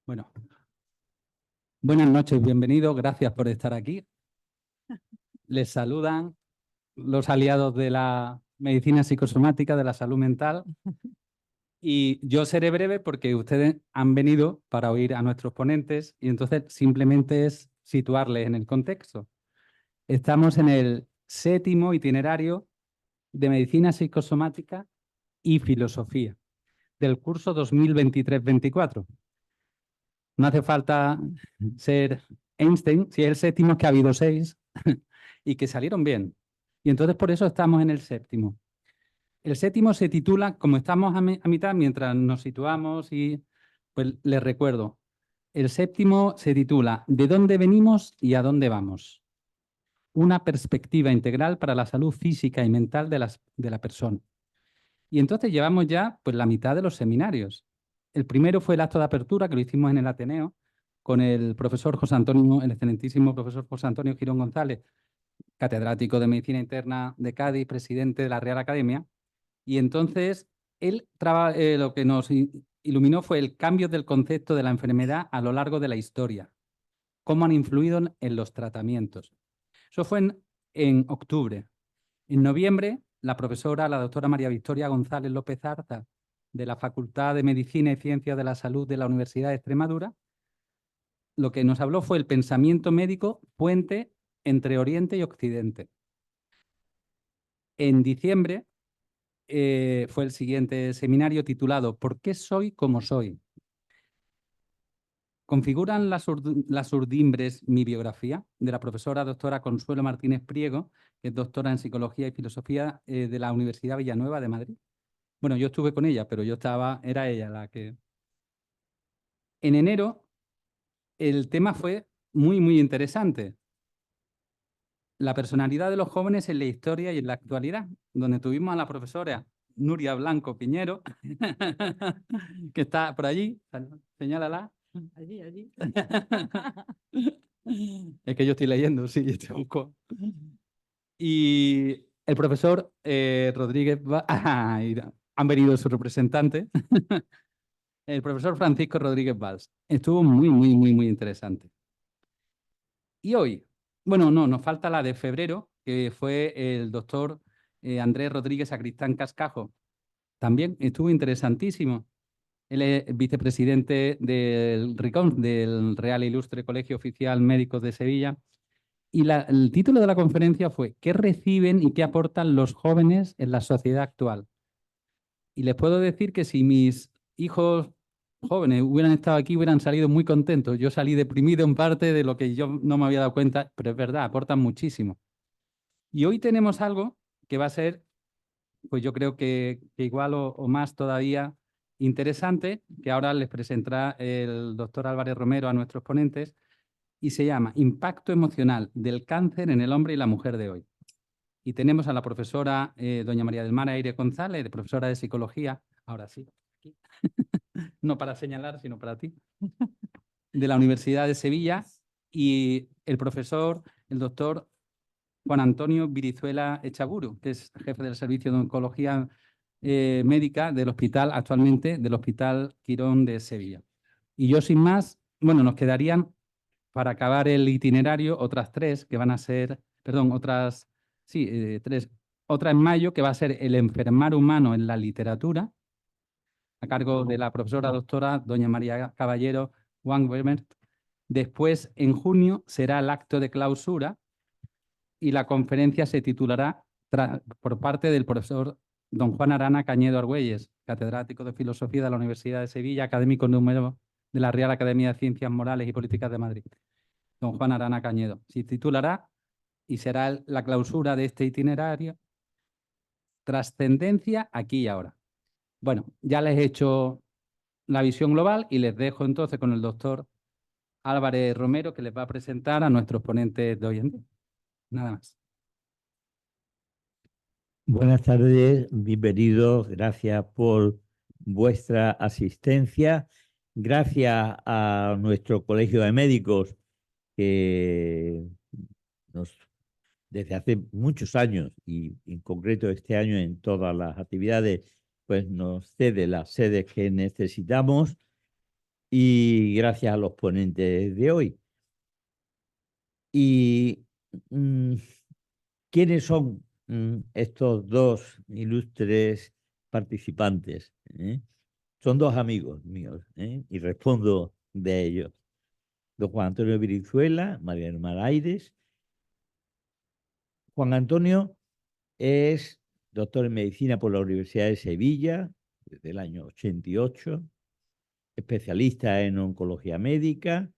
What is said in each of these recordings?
Bueno, buenas noches, bienvenidos, gracias por estar aquí. Les saludan los aliados de la medicina psicosomática, de la salud mental. Y yo seré breve porque ustedes han venido para oír a nuestros ponentes y entonces simplemente es situarles en el contexto. Estamos en el 7º itinerario de medicina psicosomática y filosofía del curso 2023-24. No hace falta ser Einstein, si es el 7º es que ha habido 6 y que salieron bien. Y entonces por eso estamos en el 7º. El 7º se titula, como estamos a mitad, mientras nos situamos y pues les recuerdo, el 7º se titula ¿De dónde venimos y a dónde vamos? Una perspectiva integral para la salud física y mental de la persona. Y entonces llevamos ya pues la mitad de los seminarios. El primero fue el acto de apertura que lo hicimos en el Ateneo con el profesor José Antonio, el excelentísimo profesor José Antonio Girón González, catedrático de Medicina Interna de Cádiz, presidente de la Real Academia. Y entonces él lo que nos iluminó fue el cambio del concepto de la enfermedad a lo largo de la historia, cómo han influido en los tratamientos. Eso fue en octubre. En noviembre, la profesora, la doctora María Victoria González López Arza, de la Facultad de Medicina y Ciencias de la Salud de la Universidad de Extremadura, lo que nos habló fue el pensamiento médico puente entre Oriente y Occidente. En diciembre fue el siguiente seminario titulado ¿Por qué soy como soy? ¿Configuran las urdimbres mi biografía? De la profesora doctora Consuelo Martínez Priego, que es doctora en Psicología y Filosofía de la Universidad Villanueva de Madrid. Bueno, yo estuve con ella, pero era ella la que... En enero el tema fue muy, muy interesante. La personalidad de los jóvenes en la historia y en la actualidad, donde tuvimos a la profesora Nuria Blanco Piñero, que está por allí, señálala. Allí. Es que yo estoy leyendo, sí, yo te busco. Y el profesor Rodríguez, han venido sus representantes, el profesor Francisco Rodríguez Valls. Estuvo muy, muy, muy, muy interesante. Y hoy, bueno, no, nos falta la de febrero, que fue el doctor Andrés Rodríguez Sacristán Cascajo. También estuvo interesantísimo. Él es vicepresidente del RICOM, del Real Ilustre Colegio Oficial Médicos de Sevilla. Y el título de la conferencia fue ¿Qué reciben y qué aportan los jóvenes en la sociedad actual? Y les puedo decir que si mis hijos jóvenes hubieran estado aquí, hubieran salido muy contentos. Yo salí deprimido en parte de lo que yo no me había dado cuenta, pero es verdad, aportan muchísimo. Y hoy tenemos algo que va a ser, pues yo creo que igual o más todavía interesante, que ahora les presentará el doctor Álvarez Romero a nuestros ponentes, y se llama Impacto emocional del cáncer en el hombre y la mujer de hoy. Y tenemos a la profesora doña María del Mar Aire González, profesora de psicología, ahora sí, aquí. No para señalar, sino para ti, de la Universidad de Sevilla, y el profesor, el doctor Juan Antonio Virizuela Echaburu, que es jefe del Servicio de Oncología Médica del hospital, actualmente del Hospital Quirón de Sevilla. Y yo sin más, bueno, nos quedarían para acabar el itinerario otras 3 que van a ser, perdón, otras, sí, 3. Otra en mayo que va a ser el enfermar humano en la literatura, a cargo de la profesora doctora doña María Caballero Wangwemert. Después, en junio, será el acto de clausura y la conferencia se titulará por parte del profesor don Juan Arana Cañedo Argüelles, catedrático de Filosofía de la Universidad de Sevilla, académico número de la Real Academia de Ciencias Morales y Políticas de Madrid. Don Juan Arana Cañedo. Se titulará y será la clausura de este itinerario, Trascendencia aquí y ahora. Bueno, ya les he hecho la visión global y les dejo entonces con el doctor Álvarez Romero, que les va a presentar a nuestros ponentes de hoy en día. Nada más. Buenas tardes, bienvenidos, gracias por vuestra asistencia, gracias a nuestro Colegio de Médicos que desde hace muchos años y en concreto este año en todas las actividades, pues nos cede las sedes que necesitamos y gracias a los ponentes de hoy. Y ¿quiénes son estos dos ilustres participantes? Son dos amigos míos, y respondo de ellos. Don Juan Antonio Brizuela, María del Mar Aires. Juan Antonio es doctor en medicina por la Universidad de Sevilla desde el año 88, especialista en oncología médica,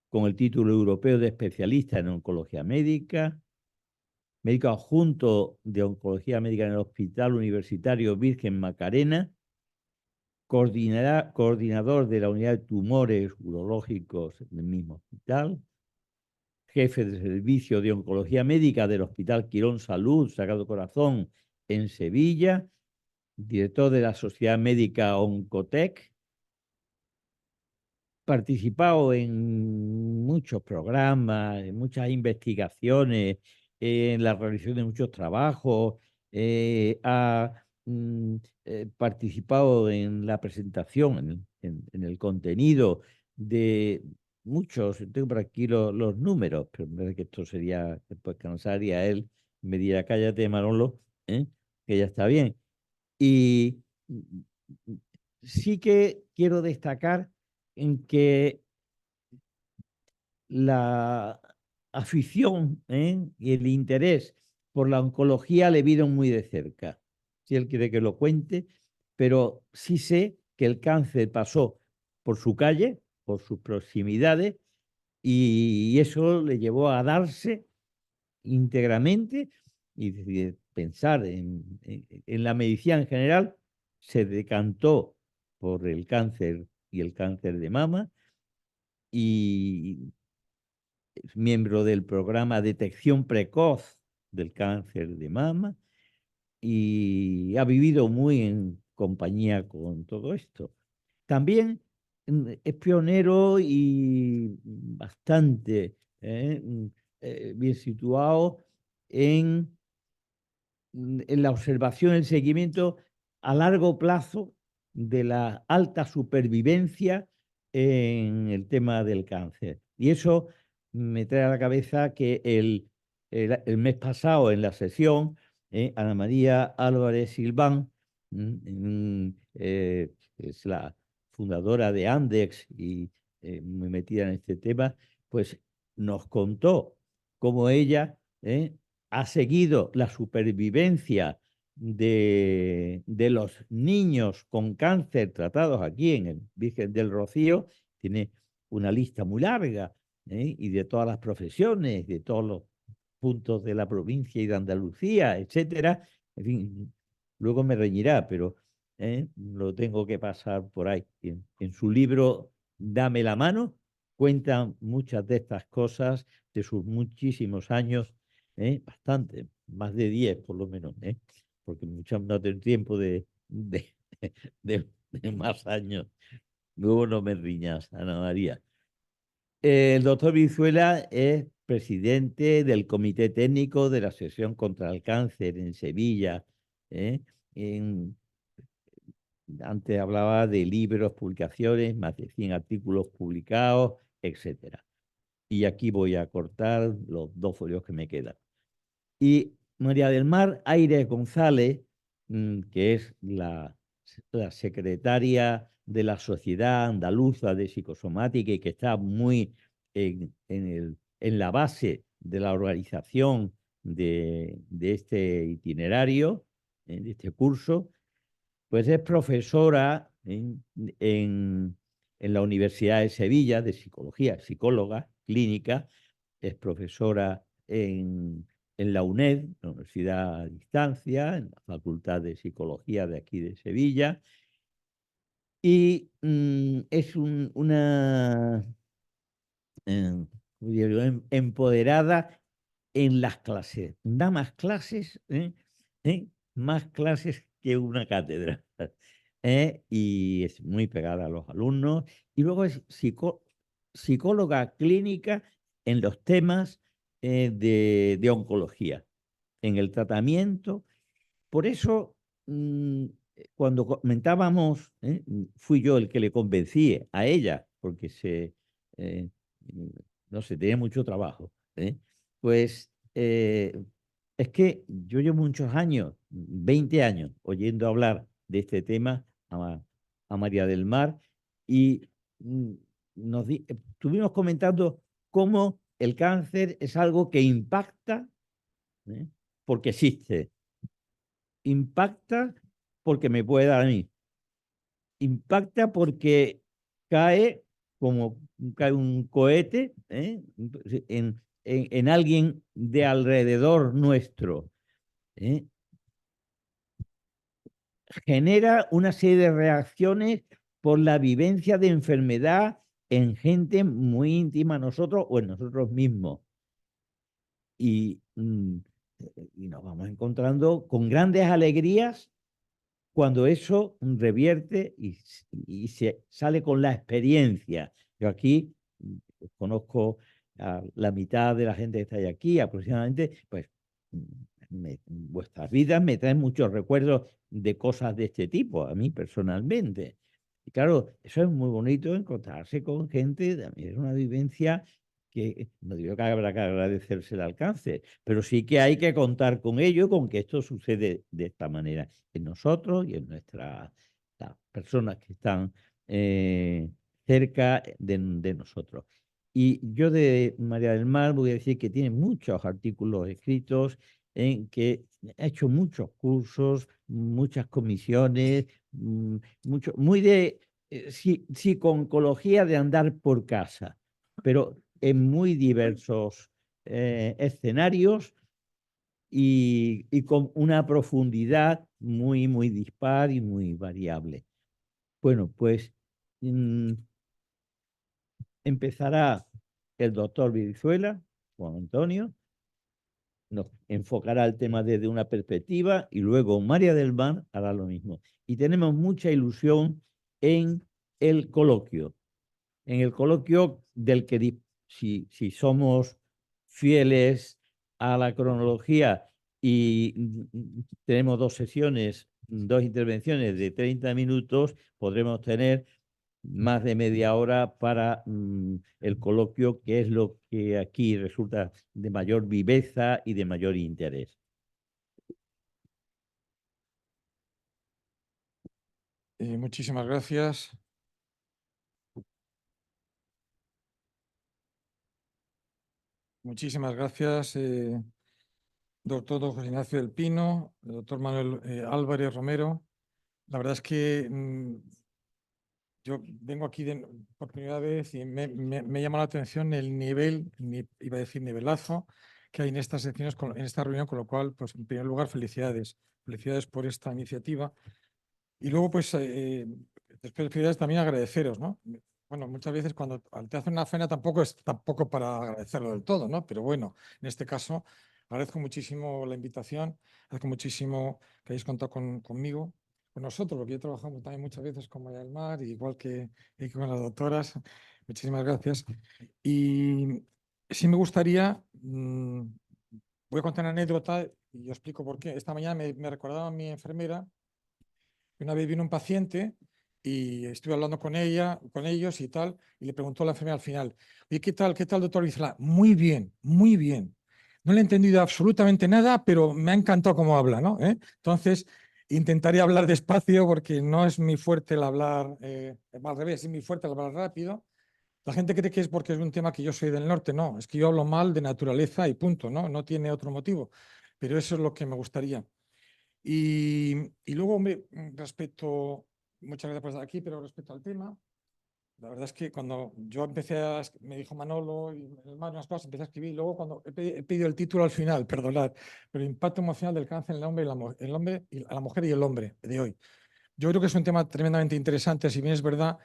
con el título europeo de especialista en oncología médica, médico adjunto de oncología médica en el Hospital Universitario Virgen Macarena, coordinador de la unidad de tumores urológicos del mismo hospital, jefe de servicio de oncología médica del Hospital Quirón Salud Sagrado Corazón en Sevilla, director de la Sociedad Médica Oncotec, participado en muchos programas, en muchas investigaciones, en la realización de muchos trabajos, ha participado en la presentación, en el contenido de muchos, tengo por aquí los números, pero me parece que esto sería, después cansaría él, me diría, cállate, Manolo, que ya está bien. Y sí que quiero destacar en que la afición y el interés por la oncología le vieron muy de cerca. Si él quiere que lo cuente, pero sí sé que el cáncer pasó por su calle, por sus proximidades, y eso le llevó a darse íntegramente y de pensar en la medicina en general. Se decantó por el cáncer y el cáncer de mama, y es miembro del programa Detección Precoz del Cáncer de Mama, y ha vivido muy en compañía con todo esto. También es pionero y bastante bien situado en la observación, el seguimiento a largo plazo de la alta supervivencia en el tema del cáncer. Y eso me trae a la cabeza que el mes pasado en la sesión, Ana María Álvarez Silván, es la fundadora de Andex y muy metida en este tema, pues nos contó cómo ella ha seguido la supervivencia de los niños con cáncer tratados aquí en el Virgen del Rocío. Tiene una lista muy larga, y de todas las profesiones, de todos los puntos de la provincia y de Andalucía, etcétera. En fin, luego me reñirá, pero lo tengo que pasar por ahí. En su libro Dame la mano cuenta muchas de estas cosas de sus muchísimos años, bastante, más de 10 por lo menos, porque muchas no tengo tiempo de más años. Luego no me riñas, Ana María. El doctor Brizuela es presidente del Comité Técnico de la Asociación contra el Cáncer en Sevilla. ¿eh? En- Antes hablaba de libros, publicaciones, más de 100 artículos publicados, etcétera. Y aquí voy a cortar los 2 folios que me quedan. Y María del Mar Aires González, que es la secretaria de la Sociedad Andaluza de Psicosomática y que está muy en la base de la organización de este itinerario, de este curso, pues es profesora en la Universidad de Sevilla de Psicología, psicóloga clínica, es profesora en la UNED, la Universidad a Distancia, en la Facultad de Psicología de aquí de Sevilla, y es una como digo, empoderada en las clases. Da más clases, más clases que una cátedra. Y es muy pegada a los alumnos. Y luego es psicóloga clínica en los temas de oncología, en el tratamiento. Por eso cuando comentábamos, fui yo el que le convencí a ella, porque eh, no sé, tenía mucho trabajo. Pues es que yo llevo muchos años, 20 años, oyendo hablar de este tema a María del Mar y mm, estuvimos comentando cómo el cáncer es algo que impacta, ¿eh? Porque existe, impacta porque me puede dar a mí, impacta porque cae como cae un cohete, en alguien de alrededor nuestro. ¿eh? Genera una serie de reacciones por la vivencia de enfermedad en gente muy íntima a nosotros o en nosotros mismos. Y, y nos vamos encontrando con grandes alegrías cuando eso revierte y se sale con la experiencia. Yo aquí conozco a la mitad de la gente que está aquí aproximadamente, pues vuestras vidas me traen muchos recuerdos de cosas de este tipo, a mí personalmente. Y claro, eso es muy bonito, encontrarse con gente, también es una vivencia que no digo que habrá que agradecerse el alcance, pero sí que hay que contar con ello, con que esto sucede de esta manera en nosotros y en las personas que están cerca de nosotros. Y yo de María del Mar voy a decir que tiene muchos artículos escritos, en que ha hecho muchos cursos, muchas comisiones, muy de psico-oncología de andar por casa, pero en muy diversos escenarios y con una profundidad muy, muy dispar y muy variable. Bueno, pues empezará el doctor Virizuela, Juan Antonio, nos enfocará el tema desde una perspectiva y luego María del Mar hará lo mismo. Y tenemos mucha ilusión en el coloquio, del que si somos fieles a la cronología y tenemos dos sesiones, dos intervenciones de 30 minutos, podremos tener más de media hora para el coloquio, que es lo que aquí resulta de mayor viveza y de mayor interés. Muchísimas gracias. Muchísimas gracias, doctor don José Ignacio del Pino, el doctor Manuel Álvarez Romero. La verdad es que yo vengo aquí por primera vez y me llama la atención el nivel, iba a decir nivelazo, que hay en estas secciones, en esta reunión, con lo cual, pues en primer lugar, felicidades. Felicidades por esta iniciativa. Y luego, pues, después de felicidades, también agradeceros, ¿no? Bueno, muchas veces cuando te hacen una faena tampoco es tampoco para agradecerlo del todo, ¿no? Pero bueno, en este caso agradezco muchísimo la invitación, agradezco muchísimo que hayáis contado conmigo, con nosotros, porque yo trabajamos también muchas veces con María del Mar, igual que con las doctoras. Muchísimas gracias. Y sí me gustaría, voy a contar una anécdota y yo explico por qué. Esta mañana me recordaba mi enfermera. Una vez vino un paciente y estuve hablando con ella, con ellos y tal, y le preguntó a la enfermera al final: oye, qué tal, doctor Vizela? Muy bien, muy bien. No le he entendido absolutamente nada, pero me ha encantado cómo habla, ¿no? Entonces, intentaré hablar despacio porque no es mi fuerte el hablar, al revés, es mi fuerte el hablar rápido. La gente cree que es porque es un tema que yo soy del norte. No, es que yo hablo mal de naturaleza y punto, ¿no? No tiene otro motivo. Pero eso es lo que me gustaría. Y luego, respecto, muchas gracias por estar aquí, pero respecto al tema, la verdad es que cuando yo empecé me dijo Manolo y más unas cosas, empecé a escribir, y luego cuando he pedido el título al final, perdonad, pero el impacto emocional del cáncer en el hombre, el hombre y a la mujer y el hombre de hoy. Yo creo que es un tema tremendamente interesante, si bien es verdad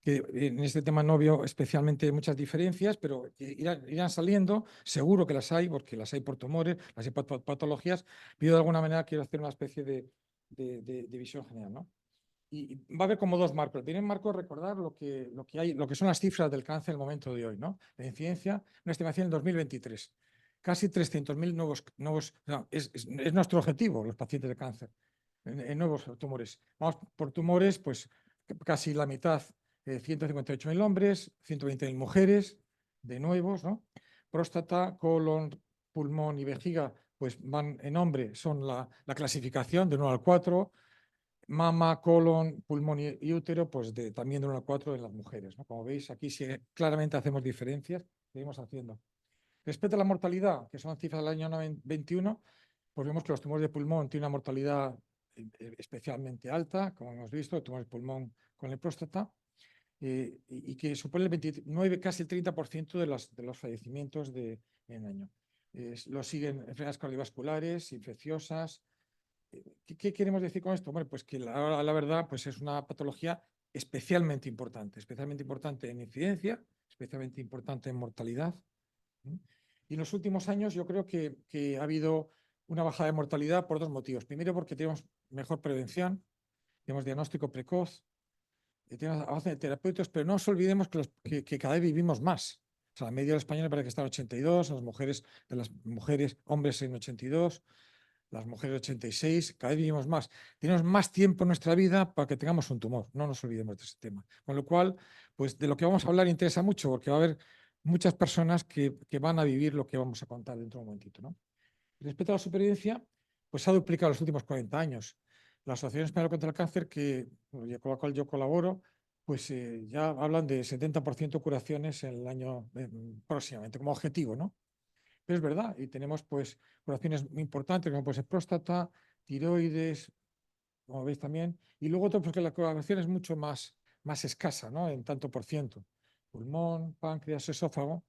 que en este tema no veo especialmente muchas diferencias, pero irán saliendo, seguro que las hay, porque las hay por tumores, las hay por patologías, pero de alguna manera quiero hacer una especie de visión general, ¿no? Y va a haber como dos marcos. El primer marco es recordar lo que son las cifras del cáncer en el momento de hoy, ¿no? La incidencia, una estimación en 2023. Casi 300.000 nuevos no, es nuestro objetivo, los pacientes de cáncer. en nuevos tumores. Vamos por tumores, pues casi la mitad, 158.000 hombres, 120.000 mujeres, de nuevos, ¿no? Próstata, colon, pulmón y vejiga, pues van en hombre, son la clasificación de 1 al 4. Mama, colon, pulmón y útero, pues también de 1 al 4 en las mujeres, ¿no? Como veis, aquí sí claramente hacemos diferencias, seguimos haciendo. Respecto a la mortalidad, que son cifras del año 21, pues vemos que los tumores de pulmón tienen una mortalidad especialmente alta, como hemos visto, tumores de pulmón con la próstata, y que supone el 29, casi el 30% de los fallecimientos en año. Lo siguen enfermedades cardiovasculares, infecciosas. ¿Qué queremos decir con esto? Bueno, pues que la verdad pues es una patología especialmente importante en incidencia, especialmente importante en mortalidad. Y en los últimos años yo creo que ha habido una bajada de mortalidad por 2 motivos. Primero, porque tenemos mejor prevención, tenemos diagnóstico precoz, tenemos avance de terapeutas, pero no nos olvidemos que cada vez vivimos más. O sea, la media del español parece que está en 82, de las mujeres, hombres en 82, las mujeres 86, cada vez vivimos más. Tenemos más tiempo en nuestra vida para que tengamos un tumor, no nos olvidemos de ese tema. Con lo cual, pues de lo que vamos a hablar interesa mucho, porque va a haber muchas personas que van a vivir lo que vamos a contar dentro de un momentito, ¿no? Respecto a la supervivencia, pues se ha duplicado en los últimos 40 años. La Asociación Española contra el Cáncer, con la cual yo colaboro, pues ya hablan de 70% curaciones en el año próximamente, como objetivo, ¿no? Pero es verdad, y tenemos pues curaciones muy importantes, como puede ser próstata, tiroides, como veis también, y luego otro, porque la curación es mucho más escasa, ¿no? En tanto por ciento. Pulmón, páncreas, esófago,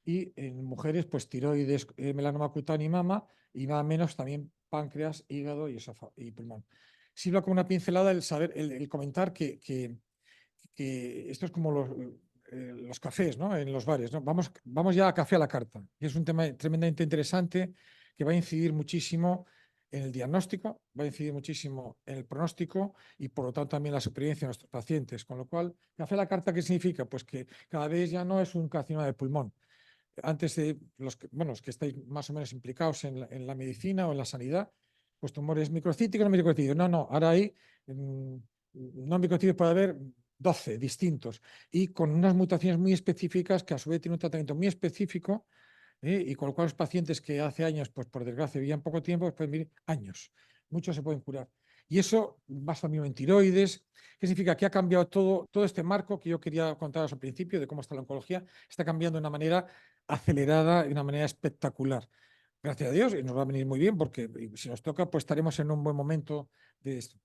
y en mujeres, pues tiroides, melanoma cutáneo y mama, y nada menos también páncreas, hígado y esófago y pulmón. Sirva como una pincelada el saber, el comentar que esto es como los cafés, ¿no? En los bares, ¿no? Vamos ya a café a la carta. Y es un tema tremendamente interesante que va a incidir muchísimo en el diagnóstico, va a incidir muchísimo en el pronóstico y por lo tanto también la supervivencia de nuestros pacientes. Con lo cual, café a la carta, ¿qué significa? Pues que cada vez ya no es un carcinoma de pulmón. Antes de los que estáis más o menos implicados en la medicina o en la sanidad, pues tumores microcíticos, no microcíticos. No, ahora hay no microcíticos, puede haber 12 distintos y con unas mutaciones muy específicas que a su vez tienen un tratamiento muy específico, y con lo cual los pacientes que hace años, pues por desgracia vivían poco tiempo, pues pueden vivir años. Muchos se pueden curar. Y eso basa también en tiroides. ¿Qué significa? Que ha cambiado todo este marco que yo quería contaros al principio de cómo está la oncología, está cambiando de una manera acelerada y de una manera espectacular. Gracias a Dios, y nos va a venir muy bien porque si nos toca, pues estaremos en un buen momento de esto.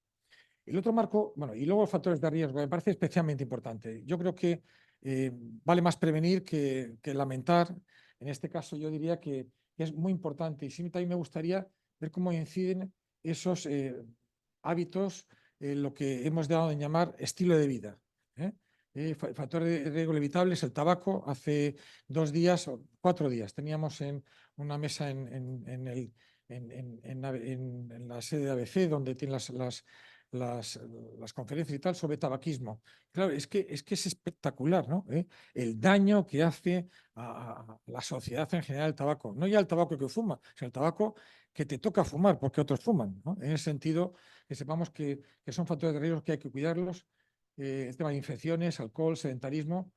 El otro marco, bueno, y luego los factores de riesgo, me parece especialmente importante. Yo creo que vale más prevenir que lamentar. En este caso, yo diría que es muy importante y sí también me gustaría ver cómo inciden esos hábitos en lo que hemos dado en llamar estilo de vida. Factor de riesgo evitable es el tabaco. Hace 2 días o 4 días teníamos en una mesa en la sede de ABC, donde tienen las conferencias y tal sobre tabaquismo. Claro, es que es espectacular, ¿no? El daño que hace a la sociedad en general el tabaco. No ya el tabaco que fuma, sino el tabaco que te toca fumar porque otros fuman, ¿no? En ese sentido, que sepamos que son factores de riesgo que hay que cuidarlos. El tema de infecciones, alcohol, sedentarismo.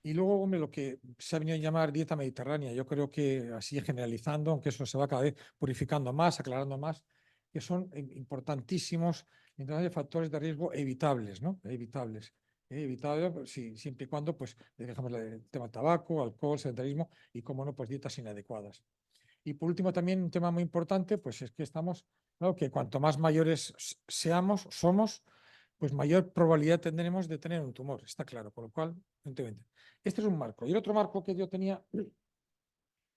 Y luego, hombre, lo que se ha venido a llamar dieta mediterránea. Yo creo que así generalizando, aunque eso se va cada vez purificando más, aclarando más, que son importantísimos factores de riesgo evitables, ¿no? Evitables. Evitables siempre y cuando pues, dejamos el tema tabaco, alcohol, sedentarismo y, como no, pues dietas inadecuadas. Y por último, también un tema muy importante, pues es que estamos, claro, que cuanto más mayores somos, pues mayor probabilidad tendremos de tener un tumor, está claro, con lo cual, evidentemente. Este es un marco. Y el otro marco que yo tenía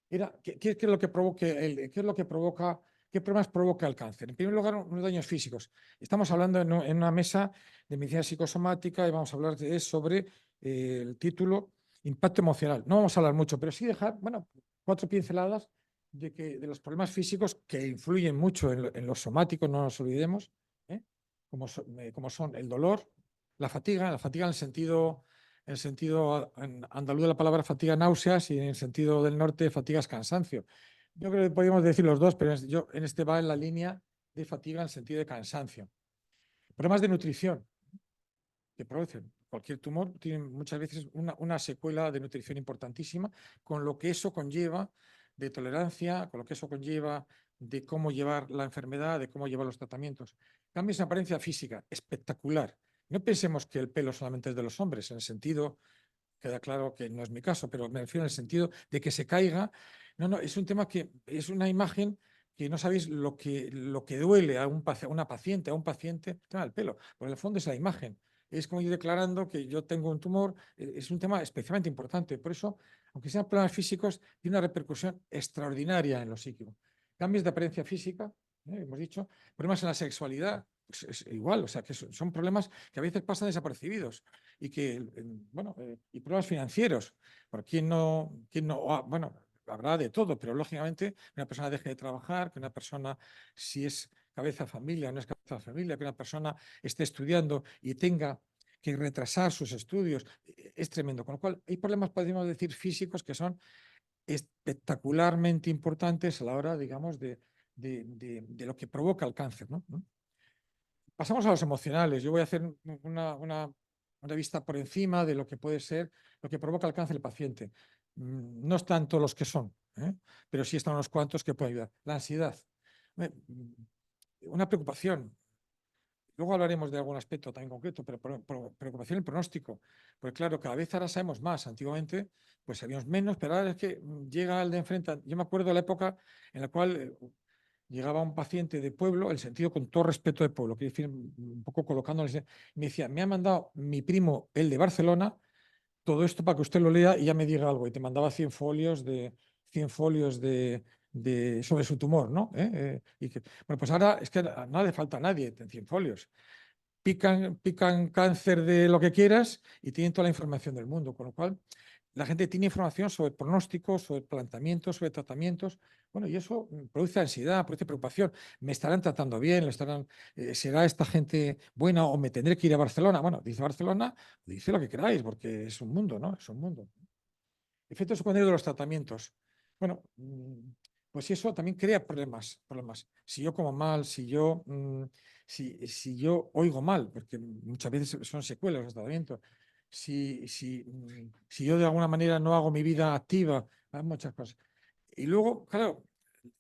era qué es lo que provoca, qué problemas provoca el cáncer. En primer lugar, unos daños físicos. Estamos hablando en una mesa de medicina psicosomática y vamos a hablar sobre el título impacto emocional. No vamos a hablar mucho, pero sí dejar, bueno, 4 pinceladas de los problemas físicos que influyen mucho en lo somático, no nos olvidemos, como son el dolor, la fatiga en el sentido andaluz de la palabra fatiga, náuseas, y en el sentido del norte, fatigas, cansancio. Yo creo que podríamos decir los dos, pero en este va en la línea de fatiga en el sentido de cansancio. Problemas de nutrición que producen. Cualquier tumor tiene muchas veces una secuela de nutrición importantísima, con lo que eso conlleva de tolerancia, con lo que eso conlleva de cómo llevar la enfermedad, de cómo llevar los tratamientos. Cambios en apariencia física, espectacular. No pensemos que el pelo solamente es de los hombres, en el sentido, queda claro que no es mi caso, pero me refiero en el sentido de que se caiga. No, no, es un tema que es una imagen que no sabéis lo que duele a una paciente, a un paciente, el tema del pelo. Por el fondo es la imagen. Es como ir declarando que yo tengo un tumor. Es un tema especialmente importante. Por eso, aunque sean problemas físicos, tiene una repercusión extraordinaria en lo psíquico. Cambios de apariencia física, hemos dicho, problemas en la sexualidad, pues es igual, o sea, que son problemas que a veces pasan desapercibidos y que, bueno, y problemas financieros. ¿Por quién no, bueno, habrá de todo, pero lógicamente una persona deje de trabajar, que una persona, si es cabeza de familia o no es cabeza de familia, que una persona esté estudiando y tenga que retrasar sus estudios, es tremendo. Con lo cual, hay problemas, podríamos decir, físicos que son espectacularmente importantes a la hora, digamos, de lo que provoca el cáncer, ¿no? Pasamos a los emocionales. Yo voy a hacer una vista por encima de lo que puede ser, lo que provoca el cáncer del paciente. No están todos los que son, pero sí están unos cuantos que pueden ayudar. La ansiedad, una preocupación. Luego hablaremos de algún aspecto también concreto, pero preocupación el pronóstico. Porque claro, cada vez ahora sabemos más. Antiguamente, pues sabíamos menos, pero ahora es que llega el de enfrente. Yo me acuerdo de la época en la cual llegaba un paciente de pueblo, el sentido con todo respeto de pueblo, quiero decir, un poco colocándole, me decía, me ha mandado mi primo, el de Barcelona, todo esto para que usted lo lea y ya me diga algo. Y te mandaba 100 folios sobre su tumor, ¿no? Bueno, pues ahora es que no le falta a nadie en 100 folios. Pican cáncer de lo que quieras y tienen toda la información del mundo, con lo cual la gente tiene información sobre pronósticos, sobre planteamientos, sobre tratamientos. Bueno, y eso produce ansiedad, produce preocupación. ¿Me estarán tratando bien? ¿Será esta gente buena o me tendré que ir a Barcelona? Bueno, dice Barcelona, dice lo que queráis, porque es un mundo, ¿no? Es un mundo. Efectos secundarios de los tratamientos. Bueno, pues eso también crea problemas. Si yo como mal, si yo oigo mal, porque muchas veces son secuelas los tratamientos, si yo de alguna manera no hago mi vida activa, hay muchas cosas. Y luego, claro,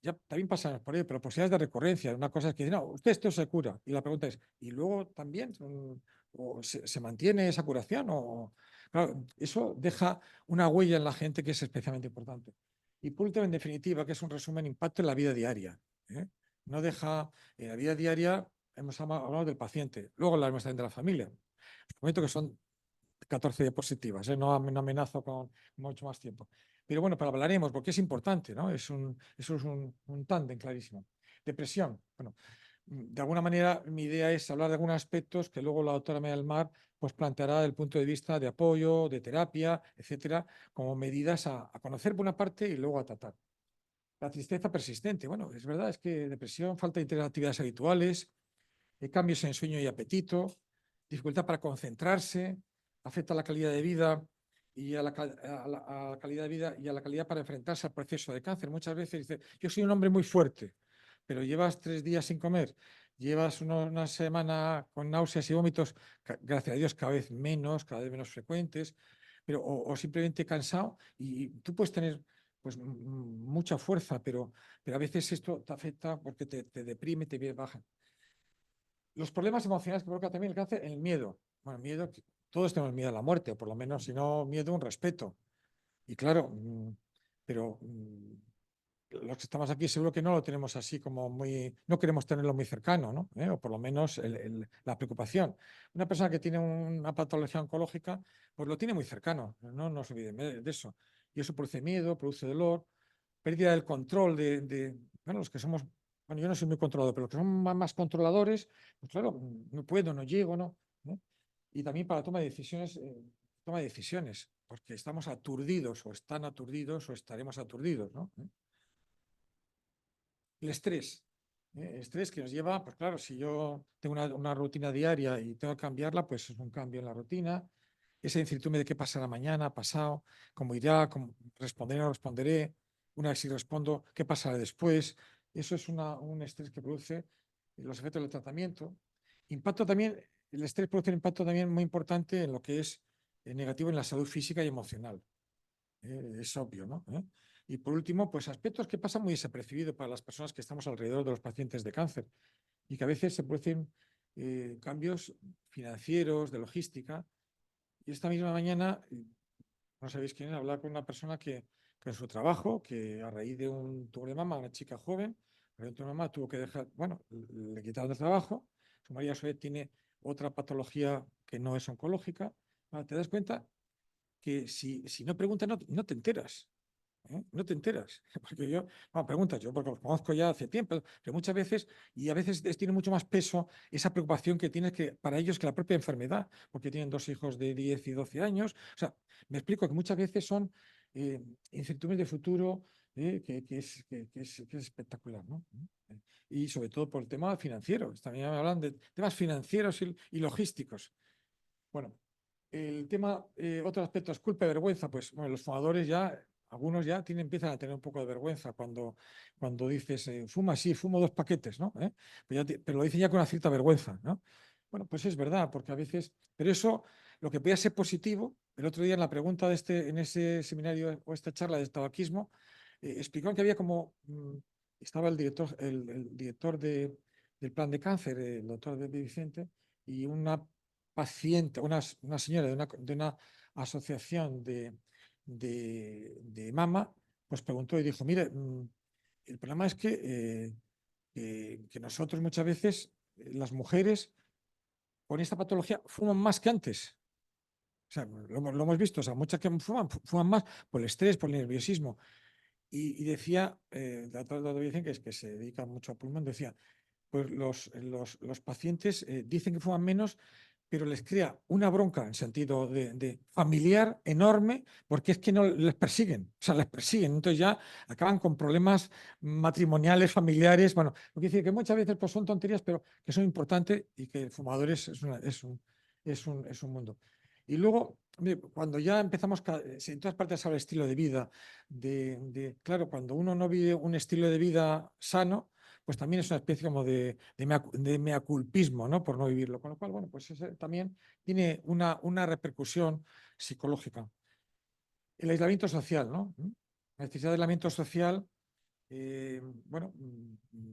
ya también pasamos por ello, pero posibilidades de recurrencia. Una cosa es que no, usted esto se cura. Y la pregunta es, ¿y luego también o se mantiene esa curación? Claro, eso deja una huella en la gente que es especialmente importante. Y por último, en definitiva, que es un resumen, impacto en la vida diaria. No deja, en la vida diaria, hemos hablado del paciente, luego hablaremos también de la familia. Os comento que son 14 diapositivas, no amenazo con mucho más tiempo. Pero bueno, pero hablaremos porque es importante, ¿no? Eso es un tándem clarísimo. Depresión. Bueno, de alguna manera mi idea es hablar de algunos aspectos que luego la doctora María del Mar pues planteará desde el punto de vista de apoyo, de terapia, etcétera, como medidas a conocer por una parte y luego a tratar. La tristeza persistente. Bueno, es verdad, es que depresión, falta de actividades habituales, cambios en sueño y apetito, dificultad para concentrarse, afecta a la calidad de vida y a la calidad de vida y a la calidad para enfrentarse al proceso de cáncer. Muchas veces dice, yo soy un hombre muy fuerte, pero llevas 3 días sin comer, llevas una semana con náuseas y vómitos, gracias a Dios cada vez menos frecuentes, pero, o simplemente cansado, y tú puedes tener pues mucha fuerza, pero a veces esto te afecta porque te deprime, te baja. Los problemas emocionales que provoca también el cáncer, el miedo. Bueno, miedo, todos tenemos miedo a la muerte, o por lo menos, si no miedo, un respeto. Y claro, pero los que estamos aquí seguro que no lo tenemos así como muy, no queremos tenerlo muy cercano, ¿no? O por lo menos la preocupación. Una persona que tiene una patología oncológica, pues lo tiene muy cercano, no nos olvidemos de eso. Y eso produce miedo, produce dolor, pérdida del control bueno, los que somos, bueno, yo no soy muy controlador, pero los que son más controladores, pues claro, no puedo, no llego, ¿no? Y también para toma de decisiones, porque estamos aturdidos, o están aturdidos, o estaremos aturdidos, ¿no? El estrés. El estrés que nos lleva, pues claro, si yo tengo una rutina diaria y tengo que cambiarla, pues es un cambio en la rutina. Esa incertidumbre de qué pasará mañana, pasado, cómo irá, cómo responderé o no responderé. Una vez si respondo, qué pasará después. Eso es un estrés que produce los efectos del tratamiento. Impacto también, el estrés produce un impacto también muy importante en lo que es negativo en la salud física y emocional. Es obvio, ¿no? Y por último, pues aspectos que pasan muy desapercibidos para las personas que estamos alrededor de los pacientes de cáncer y que a veces se producen cambios financieros, de logística. Y esta misma mañana, no sabéis quién era, hablaba con una persona que en su trabajo, que a raíz de un tumor de mama, una chica joven, a raíz de un tumor de mama tuvo que dejar, bueno, le quitaron el trabajo, su marido a su vez tiene otra patología que no es oncológica. Te das cuenta que si no preguntas no te enteras. No te enteras, porque yo, preguntas yo, porque los conozco ya hace tiempo, pero muchas veces, y a veces tiene mucho más peso esa preocupación que tienes que, para ellos que la propia enfermedad, porque tienen 2 hijos de 10 y 12 años. O sea, me explico que muchas veces son incertidumbres de futuro que es espectacular, ¿no? Y sobre todo por el tema financiero. También me hablan de temas financieros y logísticos. Bueno, el tema, otro aspecto es culpa y vergüenza. Pues bueno, los fumadores ya, algunos ya empiezan a tener un poco de vergüenza cuando dices, fuma, sí, fumo 2 paquetes, ¿no? Pero lo dicen ya con una cierta vergüenza, ¿no? Bueno, pues es verdad, porque a veces, pero eso, lo que podía ser positivo, el otro día en la pregunta en ese seminario o esta charla de tabaquismo, explicaron que había como, estaba el director del plan de cáncer, el doctor de Vicente, y una paciente, una señora de una asociación de mama, pues preguntó y dijo, mire, el problema es que nosotros muchas veces, las mujeres con esta patología, fuman más que antes. O sea, lo hemos visto, o sea, muchas que fuman más por el estrés, por el nerviosismo. Y decía, el doctor de Vicente, que se dedica mucho a pulmón, decía, pues los pacientes dicen que fuman menos, pero les crea una bronca en sentido de familiar enorme, porque es que no les persiguen, o sea, les persiguen, entonces ya acaban con problemas matrimoniales, familiares. Bueno, lo que decir que muchas veces pues, son tonterías, pero que son importantes y que el fumador es un mundo. Y luego, cuando ya empezamos, en todas partes se habla de estilo de vida, claro, cuando uno no vive un estilo de vida sano, pues también es una especie como de meaculpismo, ¿no? Por no vivirlo. Con lo cual, bueno, pues también tiene una repercusión psicológica. El aislamiento social, ¿no? La necesidad de aislamiento social, bueno,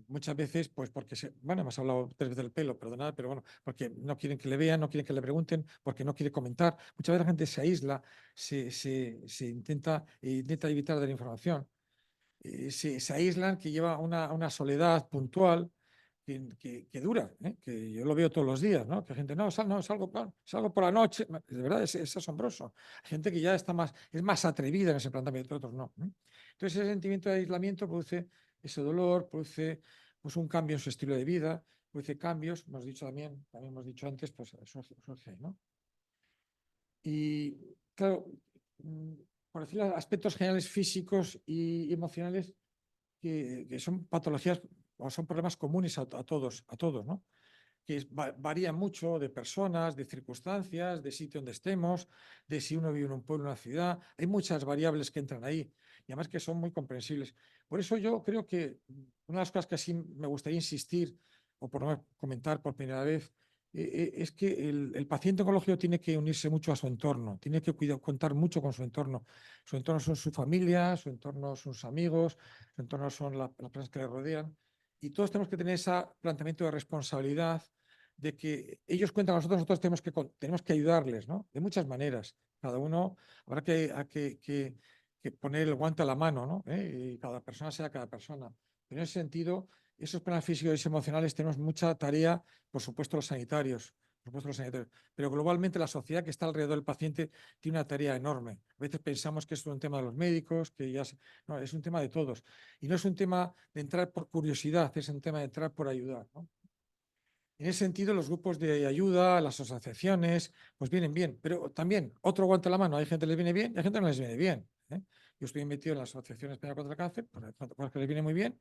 muchas veces, pues porque, bueno, hemos hablado 3 veces del pelo, perdonad, pero bueno, porque no quieren que le vean, no quieren que le pregunten, porque no quiere comentar. Muchas veces la gente se aísla, se intenta evitar dar información. Se aíslan, que lleva una soledad puntual que dura, que yo lo veo todos los días, ¿no? Que la gente, no, salgo por la noche, de verdad es asombroso. Hay gente que ya es más atrevida en ese planteamiento, otros no. Entonces ese sentimiento de aislamiento produce ese dolor, produce pues, un cambio en su estilo de vida, produce cambios, hemos dicho también hemos dicho antes, pues surge, ¿no? Y claro, por decirlo, aspectos generales físicos y emocionales que son patologías o son problemas comunes a todos, ¿no? Que varían mucho de personas, de circunstancias, de sitio donde estemos, de si uno vive en un pueblo o una ciudad. Hay muchas variables que entran ahí y además que son muy comprensibles. Por eso yo creo que una de las cosas que así me gustaría insistir o por no comentar por primera vez es que el paciente oncológico tiene que unirse mucho a su entorno, tiene que contar mucho con su entorno. Su entorno son su familia, su entorno son sus amigos, su entorno son las personas que le rodean. Y todos tenemos que tener ese planteamiento de responsabilidad, de que ellos cuentan con nosotros tenemos que ayudarles, ¿no? De muchas maneras. Cada uno habrá que poner el guante a la mano, ¿no? Y cada persona sea cada persona. Pero en ese sentido, esos problemas físicos y emocionales tenemos mucha tarea, por supuesto, los sanitarios. Pero globalmente la sociedad que está alrededor del paciente tiene una tarea enorme. A veces pensamos que es un tema de los médicos, no, es un tema de todos. Y no es un tema de entrar por curiosidad, es un tema de entrar por ayudar, ¿no? En ese sentido, los grupos de ayuda, las asociaciones, pues vienen bien. Pero también, otro guante a la mano, hay gente que les viene bien y hay gente que no les viene bien. Yo estoy metido en la Asociación Española contra el Cáncer, pues hay cosas que les vienen muy bien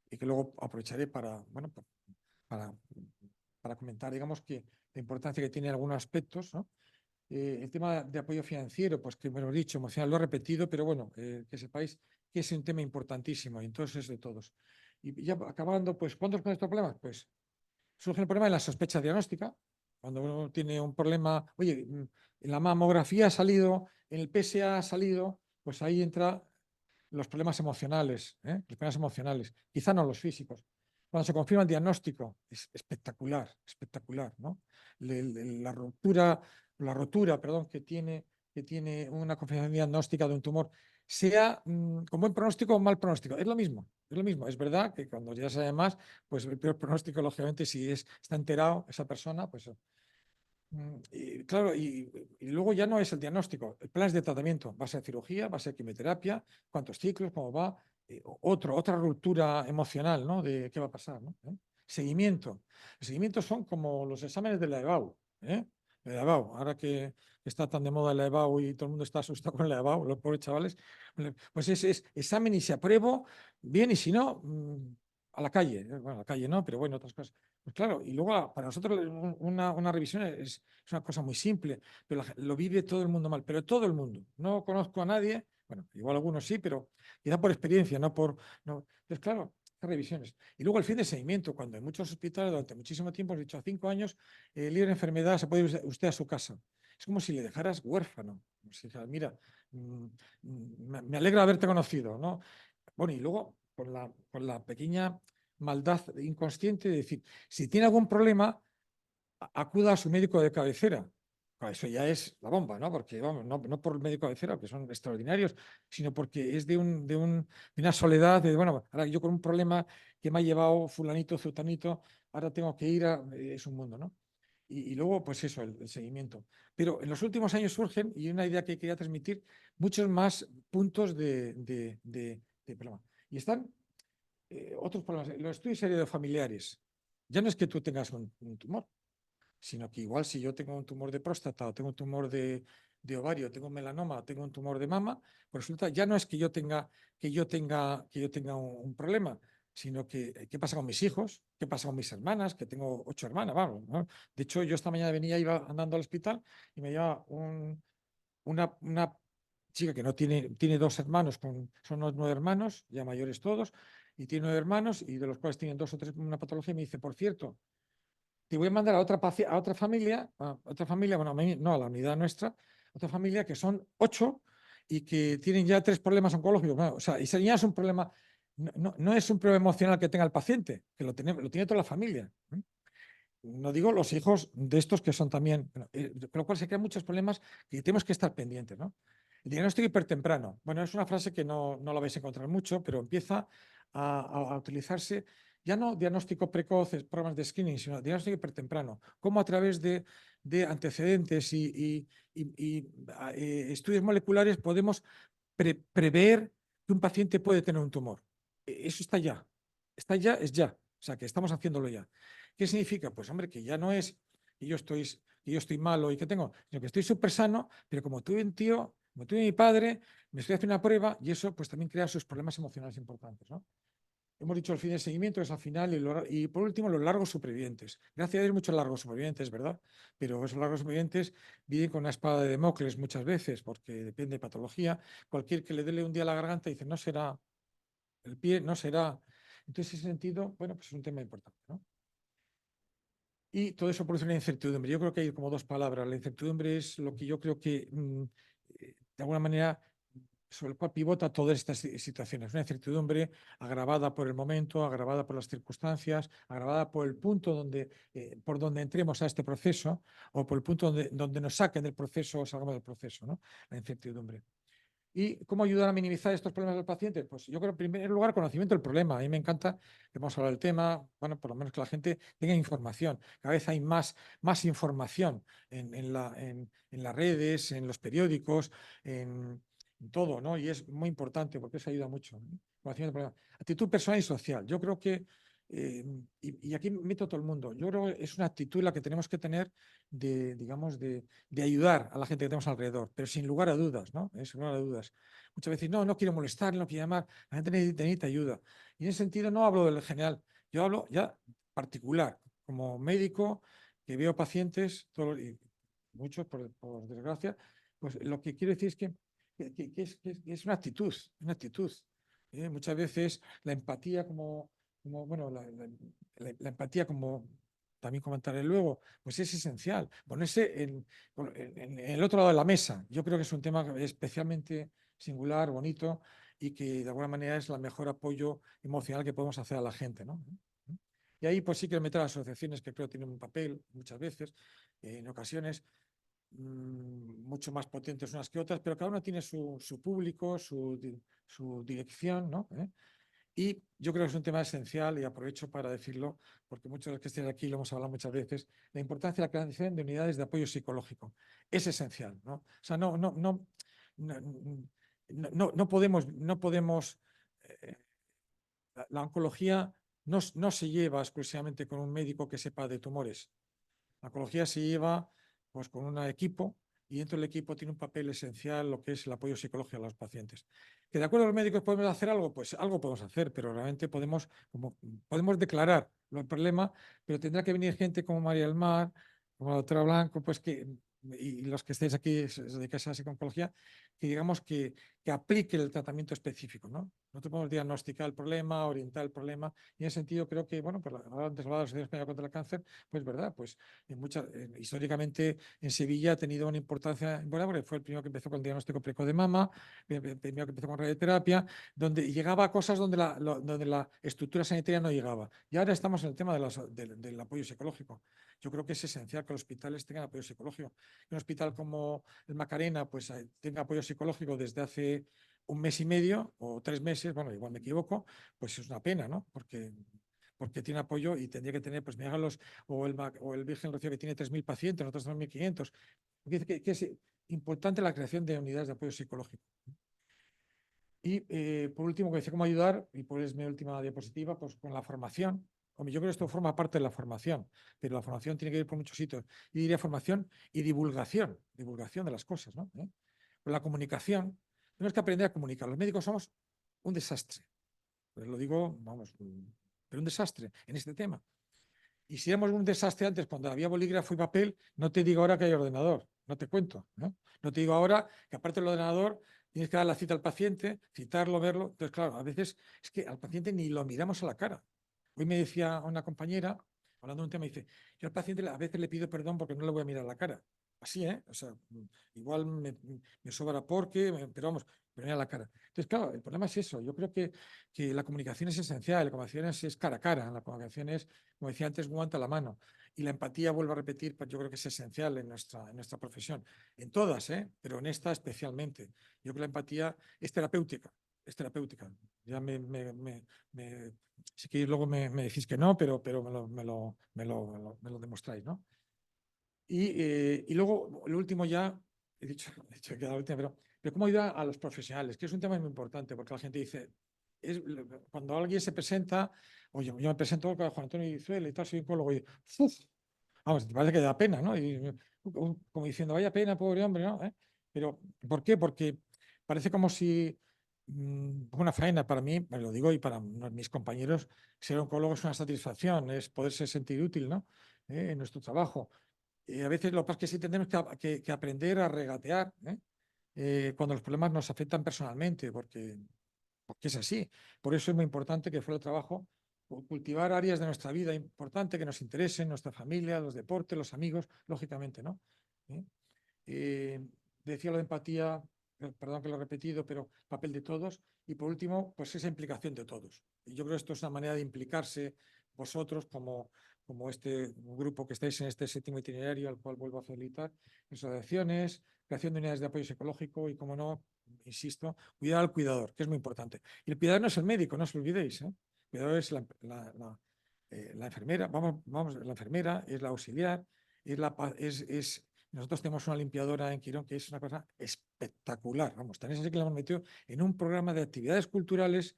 y que luego aprovecharé bueno, para comentar, digamos, que la importancia que tiene algunos aspectos, ¿no? El tema de apoyo financiero, pues que me lo he dicho, emocional, lo he repetido, pero bueno, que sepáis que es un tema importantísimo y entonces es de todos. Y ya acabando, pues, ¿cuántos con estos problemas? Pues surge el problema de la sospecha diagnóstica. Cuando uno tiene un problema, oye, en la mamografía ha salido, en el PSA ha salido, pues ahí entran los problemas emocionales, ¿eh? Los problemas emocionales, quizá no los físicos. Cuando se confirma el diagnóstico, es espectacular, espectacular, ¿no? La rotura, perdón, que tiene una confirmación diagnóstica de un tumor, sea con buen pronóstico o mal pronóstico, es lo mismo, es lo mismo. Es verdad que cuando ya se sabe más, pues el peor pronóstico, lógicamente, si está enterado esa persona, pues y, claro, y luego ya no es el diagnóstico, el plan de tratamiento, va a ser cirugía, va a ser quimioterapia, cuántos ciclos, cómo va, otra ruptura emocional, ¿no? De qué va a pasar, ¿no? Seguimiento. Los seguimientos son como los exámenes de la EBAU, ¿eh? La EBAU, ahora que está tan de moda la EBAU y todo el mundo está asustado con la EBAU, los pobres chavales, pues es examen y se apruebo, bien, y si no, a la calle. Bueno, a la calle no, pero bueno, otras cosas. Pues claro, y luego para nosotros una revisión es una cosa muy simple, pero lo vive todo el mundo mal, pero todo el mundo. No conozco a nadie, bueno, igual algunos sí, pero quizá por experiencia, no por... No. Entonces, claro, estas revisiones. Y luego el fin de seguimiento, cuando en muchos hospitales durante muchísimo tiempo, he dicho, a 5 años, libre de enfermedad, se puede ir usted a su casa. Es como si le dejaras huérfano. Como si dijeras, mira, me alegra haberte conocido, ¿no? Bueno, y luego con la pequeña maldad inconsciente de decir, si tiene algún problema, acuda a su médico de cabecera. Claro, eso ya es la bomba, ¿no? Porque, vamos, no por el médico de cabecera, que son extraordinarios, sino porque es de una soledad, de, bueno, ahora yo con un problema que me ha llevado fulanito, zutanito, ahora tengo que ir a... Es un mundo, ¿no? Y luego, pues eso, el seguimiento. Pero en los últimos años surgen, y una idea que quería transmitir, muchos más puntos de problema. Y están otros problemas. Los estudios heredofamiliares. Ya no es que tú tengas un tumor, sino que igual si yo tengo un tumor de próstata o tengo un tumor de ovario, tengo melanoma, o tengo un tumor de mama, pues resulta ya no es que yo tenga un problema, sino que qué pasa con mis hijos, qué pasa con mis hermanas, que tengo 8 hermanas, vamos, ¿no? De hecho, yo esta mañana iba andando al hospital y me lleva una chica que no tiene 2 hermanos, son 9 hermanos, ya mayores todos, y tiene 9 hermanos, y de los cuales tienen 2 o 3 una patología, y me dice, por cierto, te voy a mandar a otra familia, bueno, no a la unidad nuestra, a otra familia que son 8 y que tienen ya 3 problemas oncológicos. Bueno, o sea, y ya es un problema, no es un problema emocional que tenga el paciente, que lo tiene toda la familia. No digo los hijos de estos que son también, con lo cual se crean muchos problemas que tenemos que estar pendientes, ¿no? El diagnóstico hipertemprano. Bueno, es una frase que no la vais a encontrar mucho, pero empieza a utilizarse ya no diagnóstico precoz, programas de screening, sino diagnóstico hipertemprano. Cómo a través de antecedentes y estudios moleculares podemos prever que un paciente puede tener un tumor. Eso está ya. Está ya, es ya. O sea, que estamos haciéndolo ya. ¿Qué significa? Pues, hombre, que ya no es que yo estoy malo y que tengo, sino que estoy súper sano, pero como tuve un tío, como tuve mi padre, me estoy haciendo una prueba y eso pues también crea sus problemas emocionales importantes, ¿no? Hemos dicho el fin de seguimiento es al final y por último los largos supervivientes. Gracias a Dios muchos largos supervivientes, ¿verdad? Pero esos largos supervivientes viven con una espada de Damocles muchas veces porque depende de patología. Cualquier que le dé un día a la garganta dice, no será el pie, no será. Entonces, en ese sentido, bueno, pues es un tema importante, ¿no? Y todo eso produce una incertidumbre. Yo creo que hay como 2 palabras. La incertidumbre es lo que yo creo que, de alguna manera, sobre el cual pivota todas estas situaciones. Una incertidumbre agravada por el momento, agravada por las circunstancias, agravada por el punto por donde entremos a este proceso o por el punto donde nos saquen del proceso o salgamos del proceso, ¿no? La incertidumbre. ¿Y cómo ayudar a minimizar estos problemas del paciente? Pues yo creo, en primer lugar, conocimiento del problema. A mí me encanta que hemos hablado del tema, bueno, por lo menos que la gente tenga información. Cada vez hay más información en las redes, en los periódicos, en todo, ¿no? Y es muy importante porque eso ayuda mucho, ¿no? Conocimiento del problema. Actitud personal y social. Yo creo que, y aquí meto a todo el mundo, yo creo que es una actitud la que tenemos que tener digamos, de ayudar a la gente que tenemos alrededor, pero sin lugar a dudas, ¿no? Sin lugar a dudas. Muchas veces, no quiero molestar, no quiero llamar, la gente necesita ayuda. Y en ese sentido no hablo del general, yo hablo ya particular, como médico que veo pacientes, y muchos por desgracia, pues lo que quiero decir es que es una actitud, una actitud. Muchas veces la empatía como bueno, la empatía como también comentaré luego, pues es esencial ponerse en el otro lado de la mesa. Yo creo que es un tema especialmente singular, bonito y que de alguna manera es el mejor apoyo emocional que podemos hacer a la gente, ¿no? Y ahí pues sí quiero meter a las asociaciones que creo tienen un papel muchas veces, en ocasiones, mucho más potentes unas que otras, pero cada uno tiene su público, su dirección, ¿no? Y yo creo que es un tema esencial y aprovecho para decirlo, porque muchos de los que estén aquí lo hemos hablado muchas veces, la importancia de la creación de unidades de apoyo psicológico. Es esencial, ¿no? O sea, no podemos la oncología no se lleva exclusivamente con un médico que sepa de tumores. La oncología se lleva pues, con un equipo y dentro del equipo tiene un papel esencial lo que es el apoyo psicológico a los pacientes. ¿Que de acuerdo a los médicos podemos hacer algo? Pues algo podemos hacer, pero realmente podemos declarar el problema, pero tendrá que venir gente como María del Mar, como la doctora Blanco, pues y los que estéis aquí dedicáis a la oncología, que digamos que aplique el tratamiento específico, ¿no? Nosotros podemos diagnosticar el problema, orientar el problema, y en ese sentido creo que, bueno, pues antes hablaba de la Asociación Española contra el Cáncer, pues verdad, pues históricamente en Sevilla ha tenido una importancia buena porque fue el primero que empezó con el diagnóstico precoz de mama, el primero que empezó con radioterapia, donde llegaba a cosas donde la estructura sanitaria no llegaba. Y ahora estamos en el tema del apoyo psicológico. Yo creo que es esencial que los hospitales tengan apoyo psicológico. Un hospital como el Macarena pues tenga apoyo psicológico desde hace un mes y medio o 3 meses, bueno, igual me equivoco, pues es una pena, ¿no? Porque tiene apoyo y tendría que tener, pues o el Virgen Rocío que tiene 3.000 pacientes, nosotros tenemos 1.500. Dice que es importante la creación de unidades de apoyo psicológico. Y por último, que decía cómo ayudar, y pues es mi última diapositiva, pues con la formación. Hombre, yo creo que esto forma parte de la formación, pero la formación tiene que ir por muchos sitios. Y diría formación y divulgación de las cosas, ¿no? Con la comunicación, tenemos que aprender a comunicar. Los médicos somos un desastre. Pues lo digo, vamos, pero un desastre en este tema. Y si éramos un desastre antes, cuando había bolígrafo y papel, no te digo ahora que hay ordenador, no te cuento, ¿no? No te digo ahora que aparte del ordenador tienes que dar la cita al paciente, citarlo, verlo. Entonces, claro, a veces es que al paciente ni lo miramos a la cara. Hoy me decía una compañera, hablando de un tema, dice, yo al paciente a veces le pido perdón porque no le voy a mirar a la cara. Así, ¿eh? O sea, igual me sobra pero vamos, me mira a la cara. Entonces, claro, el problema es eso. Yo creo que la comunicación es esencial, la comunicación es cara a cara, la comunicación es, como decía antes, guante a la mano. Y la empatía, vuelvo a repetir, pues yo creo que es esencial en nuestra profesión. En todas, pero en esta especialmente. Yo creo que la empatía es terapéutica. Es terapéutica. Ya si queréis luego me decís que no, pero me lo demostráis, ¿no? Y luego, lo último ya, he dicho que la última, pero cómo ayudar a los profesionales, que es un tema muy importante, porque la gente dice, cuando alguien se presenta, oye, yo me presento con Juan Antonio Izuel y tal, soy oncólogo, y ¡uf! Vamos, te parece que da pena, ¿no? Y, como diciendo, vaya pena, pobre hombre, ¿no? Pero, ¿por qué? Porque parece como si una faena para mí, me lo digo, y para mis compañeros, ser oncólogo es una satisfacción, es poderse sentir útil, ¿no? En nuestro trabajo. A veces lo que pasa es que sí tenemos que aprender a regatear cuando los problemas nos afectan personalmente, porque es así. Por eso es muy importante que fuera el trabajo cultivar áreas de nuestra vida importante que nos interesen, nuestra familia, los deportes, los amigos, lógicamente, ¿no? ¿Eh? Decía lo de empatía, perdón que lo he repetido, pero papel de todos. Y por último, pues esa implicación de todos. Y yo creo que esto es una manera de implicarse vosotros como este grupo que estáis en este séptimo itinerario, al cual vuelvo a felicitar, asociaciones, creación de unidades de apoyo psicológico y, como no, insisto, cuidar al cuidador, que es muy importante. Y el cuidador no es el médico, no os olvidéis, ¿eh? El cuidador es la enfermera, vamos, la enfermera, es la auxiliar, nosotros tenemos una limpiadora en Quirón que es una cosa espectacular. Vamos, también así que la hemos metido en un programa de actividades culturales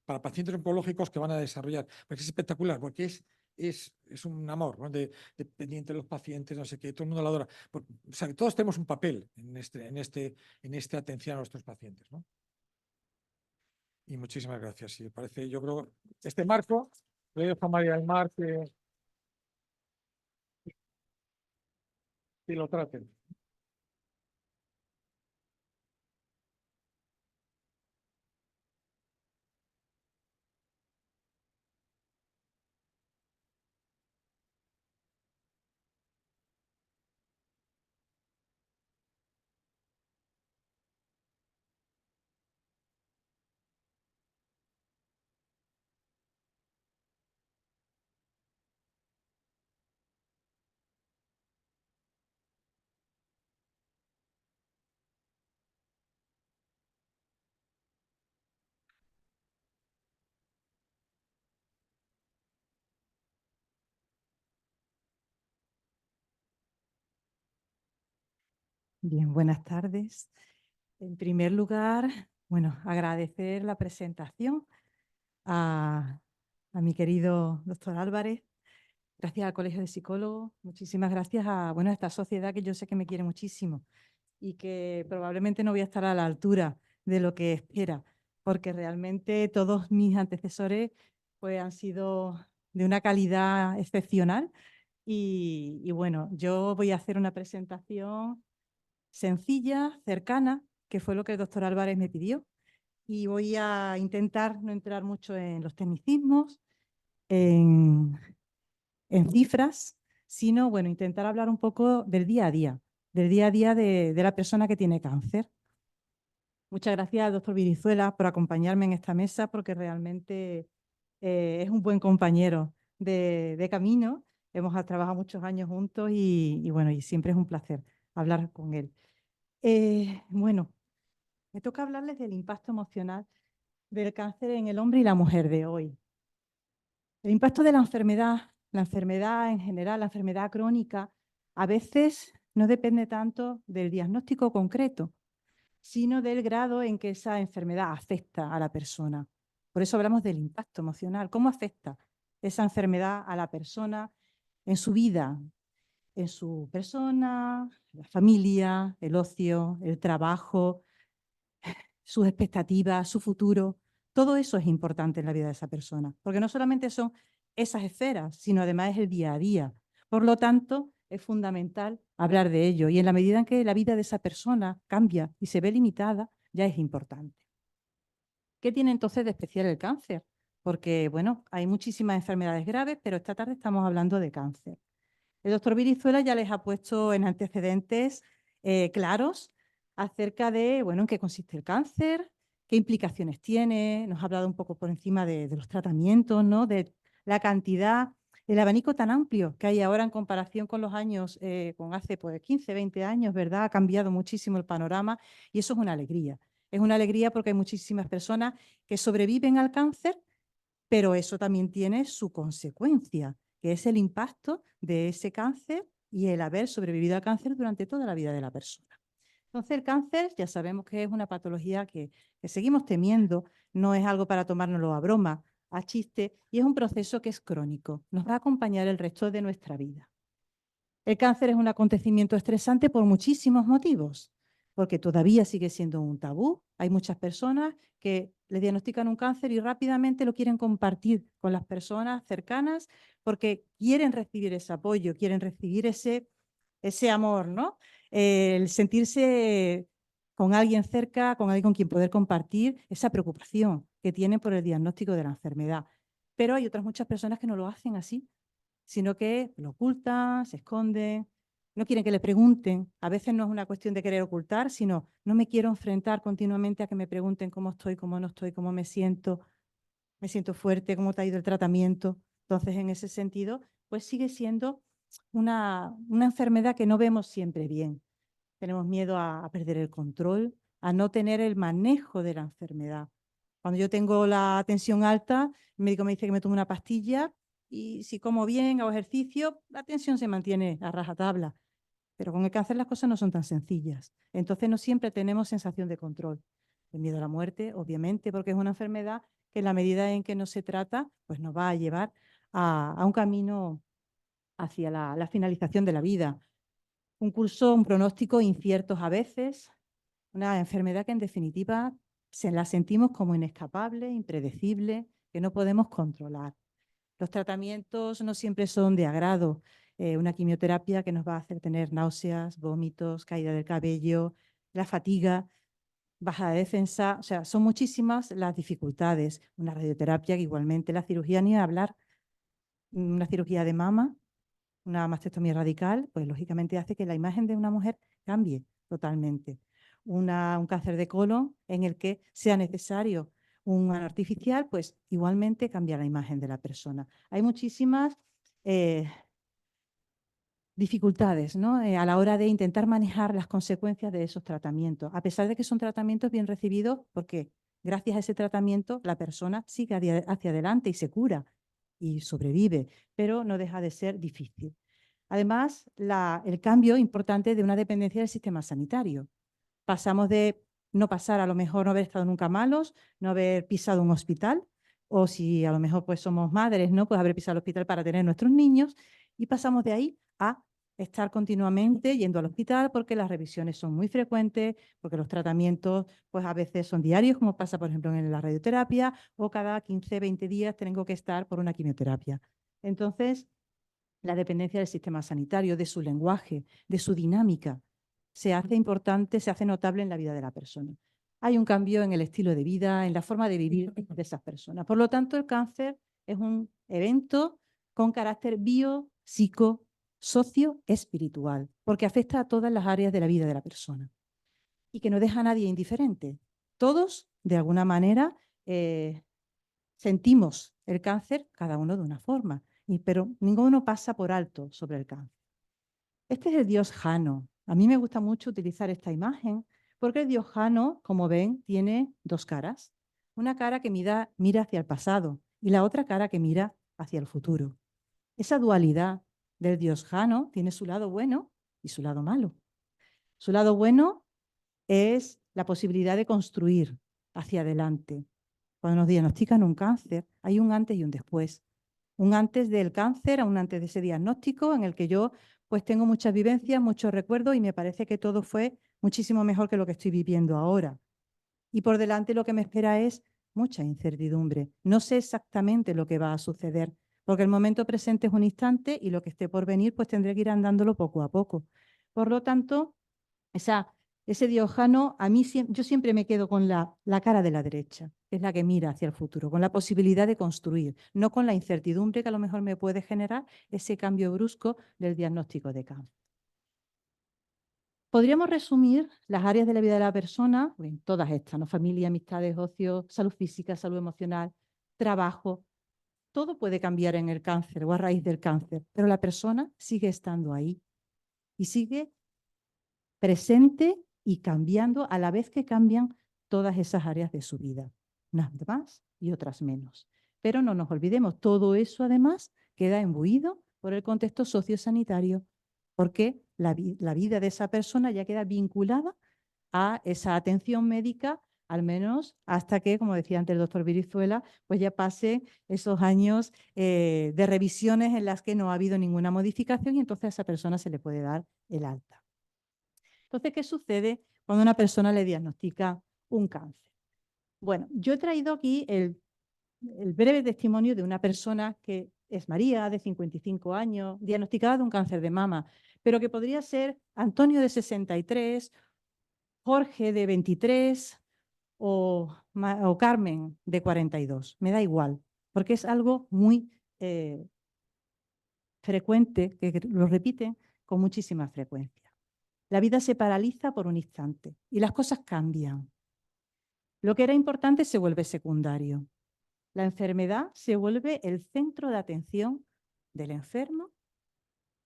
para pacientes oncológicos que van a desarrollar. Porque es espectacular, porque es un amor, ¿no? Dependiente de los pacientes, no sé qué, todo el mundo la adora. O sea, que todos tenemos un papel en esta atención a nuestros pacientes, ¿no? Y muchísimas gracias. Y parece, yo creo, este marco, le dejo a María del Mar que lo traten. Bien, buenas tardes. En primer lugar, bueno, agradecer la presentación a mi querido doctor Álvarez. Gracias al Colegio de Psicólogos. Muchísimas gracias a esta sociedad que yo sé que me quiere muchísimo y que probablemente no voy a estar a la altura de lo que espera, porque realmente todos mis antecesores pues, han sido de una calidad excepcional. Y bueno, yo voy a hacer una presentación sencilla, cercana, que fue lo que el doctor Álvarez me pidió. Y voy a intentar no entrar mucho en los tecnicismos, en cifras, sino bueno, intentar hablar un poco del día a día, de la persona que tiene cáncer. Muchas gracias al doctor Virizuela por acompañarme en esta mesa, porque realmente es un buen compañero de camino. Hemos trabajado muchos años juntos y bueno, y siempre es un placer hablar con él. Bueno, me toca hablarles del impacto emocional del cáncer en el hombre y la mujer de hoy. El impacto de la enfermedad en general, la enfermedad crónica, a veces no depende tanto del diagnóstico concreto, sino del grado en que esa enfermedad afecta a la persona. Por eso hablamos del impacto emocional. ¿Cómo afecta esa enfermedad a la persona en su vida, en su persona, la familia, el ocio, el trabajo, sus expectativas, su futuro? Todo eso es importante en la vida de esa persona, porque no solamente son esas esferas, sino además es el día a día. Por lo tanto, es fundamental hablar de ello y en la medida en que la vida de esa persona cambia y se ve limitada, ya es importante. ¿Qué tiene entonces de especial el cáncer? Porque, bueno, hay muchísimas enfermedades graves, pero esta tarde estamos hablando de cáncer. El doctor Virizuela ya les ha puesto en antecedentes claros acerca de, bueno, en qué consiste el cáncer, qué implicaciones tiene, nos ha hablado un poco por encima de los tratamientos, ¿no? De la cantidad, el abanico tan amplio que hay ahora en comparación con los años, con hace pues, 15, 20 años, ¿verdad? Ha cambiado muchísimo el panorama y eso es una alegría. Es una alegría porque hay muchísimas personas que sobreviven al cáncer, pero eso también tiene su consecuencia, que es el impacto de ese cáncer y el haber sobrevivido al cáncer durante toda la vida de la persona. Entonces, el cáncer ya sabemos que es una patología que seguimos temiendo, no es algo para tomárnoslo a broma, a chiste, y es un proceso que es crónico, nos va a acompañar el resto de nuestra vida. El cáncer es un acontecimiento estresante por muchísimos motivos, porque todavía sigue siendo un tabú. Hay muchas personas que le diagnostican un cáncer y rápidamente lo quieren compartir con las personas cercanas porque quieren recibir ese apoyo, quieren recibir ese amor, ¿no? El sentirse con alguien cerca, con alguien con quien poder compartir esa preocupación que tienen por el diagnóstico de la enfermedad. Pero hay otras muchas personas que no lo hacen así, sino que lo ocultan, se esconden, no quieren que le pregunten. A veces no es una cuestión de querer ocultar, sino no me quiero enfrentar continuamente a que me pregunten cómo estoy, cómo no estoy, cómo me siento fuerte, cómo te ha ido el tratamiento. Entonces, en ese sentido, pues sigue siendo una enfermedad que no vemos siempre bien. Tenemos miedo a perder el control, a no tener el manejo de la enfermedad. Cuando yo tengo la tensión alta, el médico me dice que me tome una pastilla y si como bien, hago ejercicio, la tensión se mantiene a rajatabla. Pero con el cáncer las cosas no son tan sencillas. Entonces no siempre tenemos sensación de control. El miedo a la muerte, obviamente, porque es una enfermedad que en la medida en que no se trata, pues nos va a llevar a un camino hacia la finalización de la vida. Un curso, un pronóstico inciertos a veces, una enfermedad que en definitiva se la sentimos como inescapable, impredecible, que no podemos controlar. Los tratamientos no siempre son de agrado. Una quimioterapia que nos va a hacer tener náuseas, vómitos, caída del cabello, la fatiga, baja de defensa, o sea, son muchísimas las dificultades. Una radioterapia que igualmente, la cirugía ni hablar, una cirugía de mama, una mastectomía radical, pues lógicamente hace que la imagen de una mujer cambie totalmente. Un cáncer de colon en el que sea necesario un ano artificial, pues igualmente cambia la imagen de la persona. Hay muchísimas dificultades, ¿no? A la hora de intentar manejar las consecuencias de esos tratamientos, a pesar de que son tratamientos bien recibidos, porque gracias a ese tratamiento la persona sigue hacia adelante y se cura y sobrevive, pero no deja de ser difícil. Además, el cambio importante de una dependencia del sistema sanitario. Pasamos de no pasar, a lo mejor no haber estado nunca malos, no haber pisado un hospital, o si a lo mejor pues somos madres, ¿no? Pues haber pisado el hospital para tener nuestros niños, y pasamos de ahí a estar continuamente yendo al hospital porque las revisiones son muy frecuentes, porque los tratamientos pues a veces son diarios, como pasa por ejemplo en la radioterapia, o cada 15, 20 días tengo que estar por una quimioterapia. Entonces, la dependencia del sistema sanitario, de su lenguaje, de su dinámica, se hace importante, se hace notable en la vida de la persona. Hay un cambio en el estilo de vida, en la forma de vivir de esas personas. Por lo tanto, el cáncer es un evento con carácter bio, psico, socio, espiritual, porque afecta a todas las áreas de la vida de la persona y que no deja a nadie indiferente. Todos, de alguna manera, sentimos el cáncer, cada uno de una forma, pero ninguno pasa por alto sobre el cáncer. Este es el dios Jano. A mí me gusta mucho utilizar esta imagen porque el dios Jano, como ven, tiene dos caras. Una cara que mira hacia el pasado y la otra cara que mira hacia el futuro. Esa dualidad del dios Jano tiene su lado bueno y su lado malo. Su lado bueno es la posibilidad de construir hacia adelante. Cuando nos diagnostican un cáncer, hay un antes y un después. Un antes del cáncer a un antes de ese diagnóstico en el que yo pues tengo muchas vivencias, muchos recuerdos y me parece que todo fue muchísimo mejor que lo que estoy viviendo ahora. Y por delante lo que me espera es mucha incertidumbre. No sé exactamente lo que va a suceder, porque el momento presente es un instante y lo que esté por venir pues tendré que ir andándolo poco a poco. Por lo tanto, ese diojano, yo siempre me quedo con la cara de la derecha, que es la que mira hacia el futuro, con la posibilidad de construir, no con la incertidumbre que a lo mejor me puede generar ese cambio brusco del diagnóstico de cáncer. Podríamos resumir las áreas de la vida de la persona, en todas estas, ¿no? Familia, amistades, ocio, salud física, salud emocional, trabajo. Todo puede cambiar en el cáncer o a raíz del cáncer, pero la persona sigue estando ahí y sigue presente y cambiando a la vez que cambian todas esas áreas de su vida, unas más y otras menos. Pero no nos olvidemos, todo eso además queda imbuido por el contexto sociosanitario, porque la vida de esa persona ya queda vinculada a esa atención médica, al menos hasta que, como decía antes el doctor Virizuela, pues ya pase esos años de revisiones en las que no ha habido ninguna modificación y entonces a esa persona se le puede dar el alta. Entonces, ¿qué sucede cuando una persona le diagnostica un cáncer? Bueno, yo he traído aquí el breve testimonio de una persona que es María, de 55 años, diagnosticada de un cáncer de mama, pero que podría ser Antonio, de 63, Jorge, de 23 o Carmen, de 42. Me da igual, porque es algo muy frecuente, que lo repiten con muchísima frecuencia. La vida se paraliza por un instante y las cosas cambian. Lo que era importante se vuelve secundario. La enfermedad se vuelve el centro de atención del enfermo,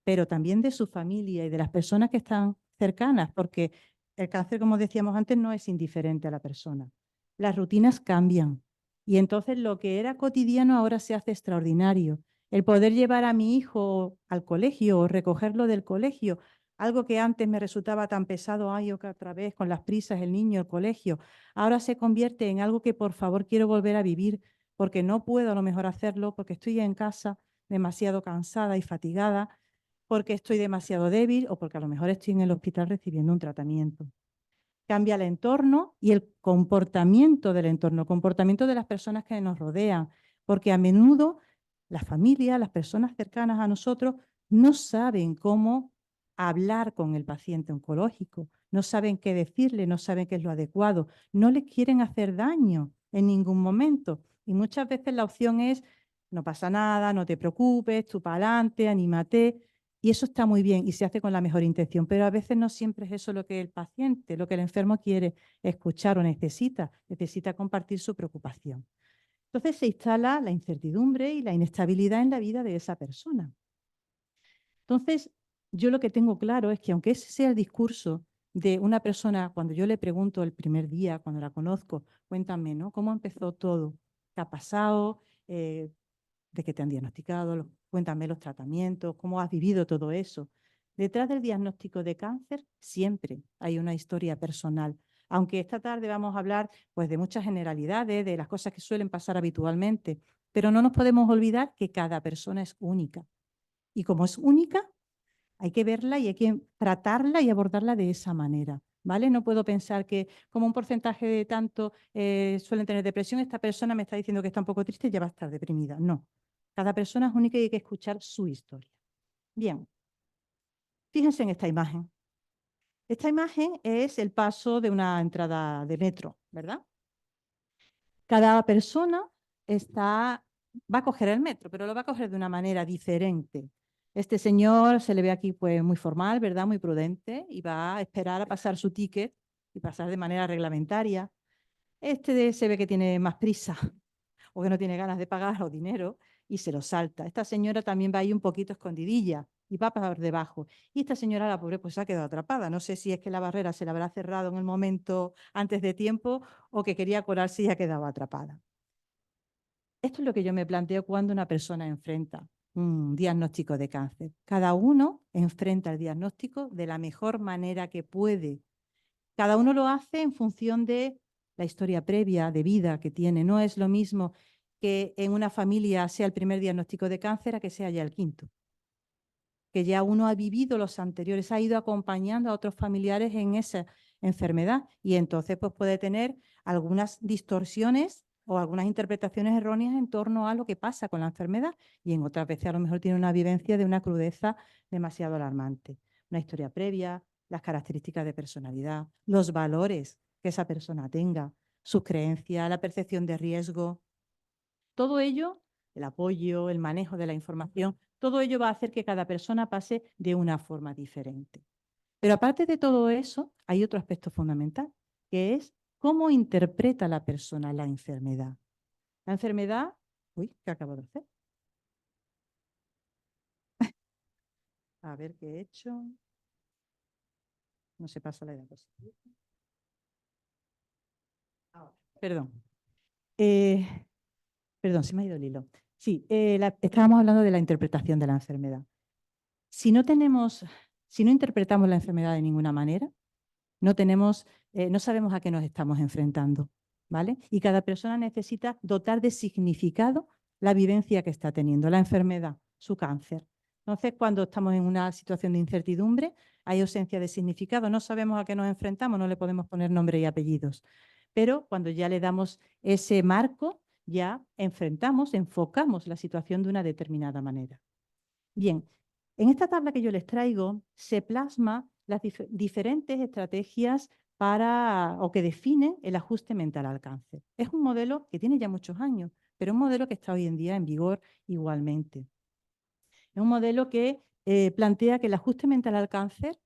pero también de su familia y de las personas que están cercanas, porque el cáncer, como decíamos antes, no es indiferente a la persona. Las rutinas cambian y entonces lo que era cotidiano ahora se hace extraordinario. El poder llevar a mi hijo al colegio o recogerlo del colegio, algo que antes me resultaba tan pesado, ay, otra vez con las prisas, el niño, el colegio, ahora se convierte en algo que por favor quiero volver a vivir, porque no puedo a lo mejor hacerlo, porque estoy en casa demasiado cansada y fatigada, porque estoy demasiado débil o porque a lo mejor estoy en el hospital recibiendo un tratamiento. Cambia el entorno y el comportamiento del entorno, el comportamiento de las personas que nos rodean, porque a menudo la familia, las personas cercanas a nosotros, no saben cómo hablar con el paciente oncológico, no saben qué decirle, no saben qué es lo adecuado, no les quieren hacer daño en ningún momento. Y muchas veces la opción es, no pasa nada, no te preocupes, tú para adelante, anímate. Y eso está muy bien y se hace con la mejor intención, pero a veces no siempre es eso lo que el paciente, lo que el enfermo quiere escuchar o necesita compartir su preocupación. Entonces se instala la incertidumbre y la inestabilidad en la vida de esa persona. Entonces, yo lo que tengo claro es que aunque ese sea el discurso de una persona, cuando yo le pregunto el primer día, cuando la conozco, cuéntame, ¿no? ¿Cómo empezó todo? ¿Qué ha pasado? ¿De qué te han diagnosticado? cuéntame los tratamientos, cómo has vivido todo eso. Detrás del diagnóstico de cáncer siempre hay una historia personal. Aunque esta tarde vamos a hablar pues, de muchas generalidades, de las cosas que suelen pasar habitualmente, pero no nos podemos olvidar que cada persona es única. Y como es única, hay que verla y hay que tratarla y abordarla de esa manera, ¿vale? No puedo pensar que como un porcentaje de tanto suelen tener depresión, esta persona me está diciendo que está un poco triste y ya va a estar deprimida. No, cada persona es única y hay que escuchar su historia. Bien, fíjense en esta imagen. Esta imagen es el paso de una entrada de metro, ¿verdad? Cada persona va a coger el metro, pero lo va a coger de una manera diferente. Este señor se le ve aquí pues muy formal, ¿verdad? Muy prudente y va a esperar a pasar su ticket y pasar de manera reglamentaria. Se ve que tiene más prisa o que no tiene ganas de pagar o dinero y se lo salta. Esta señora también va ahí un poquito escondidilla y va por debajo. Y esta señora, la pobre, pues se ha quedado atrapada. No sé si es que la barrera se la habrá cerrado en el momento antes de tiempo o que quería colarse y ha quedado atrapada. Esto es lo que yo me planteo cuando una persona enfrenta un diagnóstico de cáncer. Cada uno enfrenta el diagnóstico de la mejor manera que puede. Cada uno lo hace en función de la historia previa de vida que tiene. No es lo mismo que en una familia sea el primer diagnóstico de cáncer a que sea ya el quinto. Que ya uno ha vivido los anteriores, ha ido acompañando a otros familiares en esa enfermedad y entonces pues puede tener algunas distorsiones o algunas interpretaciones erróneas en torno a lo que pasa con la enfermedad y en otras veces a lo mejor tiene una vivencia de una crudeza demasiado alarmante. Una historia previa, las características de personalidad, los valores que esa persona tenga, sus creencias, la percepción de riesgo. Todo ello, el apoyo, el manejo de la información, todo ello va a hacer que cada persona pase de una forma diferente. Pero aparte de todo eso, hay otro aspecto fundamental, que es cómo interpreta la persona la enfermedad. La enfermedad, ¿qué acabo de hacer? A ver qué he hecho. No se pasa la diapositiva. Perdón. Perdón, se me ha ido el hilo. Sí, estábamos hablando de la interpretación de la enfermedad. Si no interpretamos la enfermedad de ninguna manera, no sabemos a qué nos estamos enfrentando, ¿vale? Y cada persona necesita dotar de significado la vivencia que está teniendo, la enfermedad, su cáncer. Entonces, cuando estamos en una situación de incertidumbre, hay ausencia de significado, no sabemos a qué nos enfrentamos, no le podemos poner nombre y apellidos. Pero cuando ya le damos ese marco, ya enfocamos la situación de una determinada manera. Bien, en esta tabla que yo les traigo se plasma las diferentes estrategias o que definen el ajuste mental al cáncer. Es un modelo que tiene ya muchos años, pero es un modelo que está hoy en día en vigor igualmente. Es un modelo que plantea que el ajuste mental al cáncer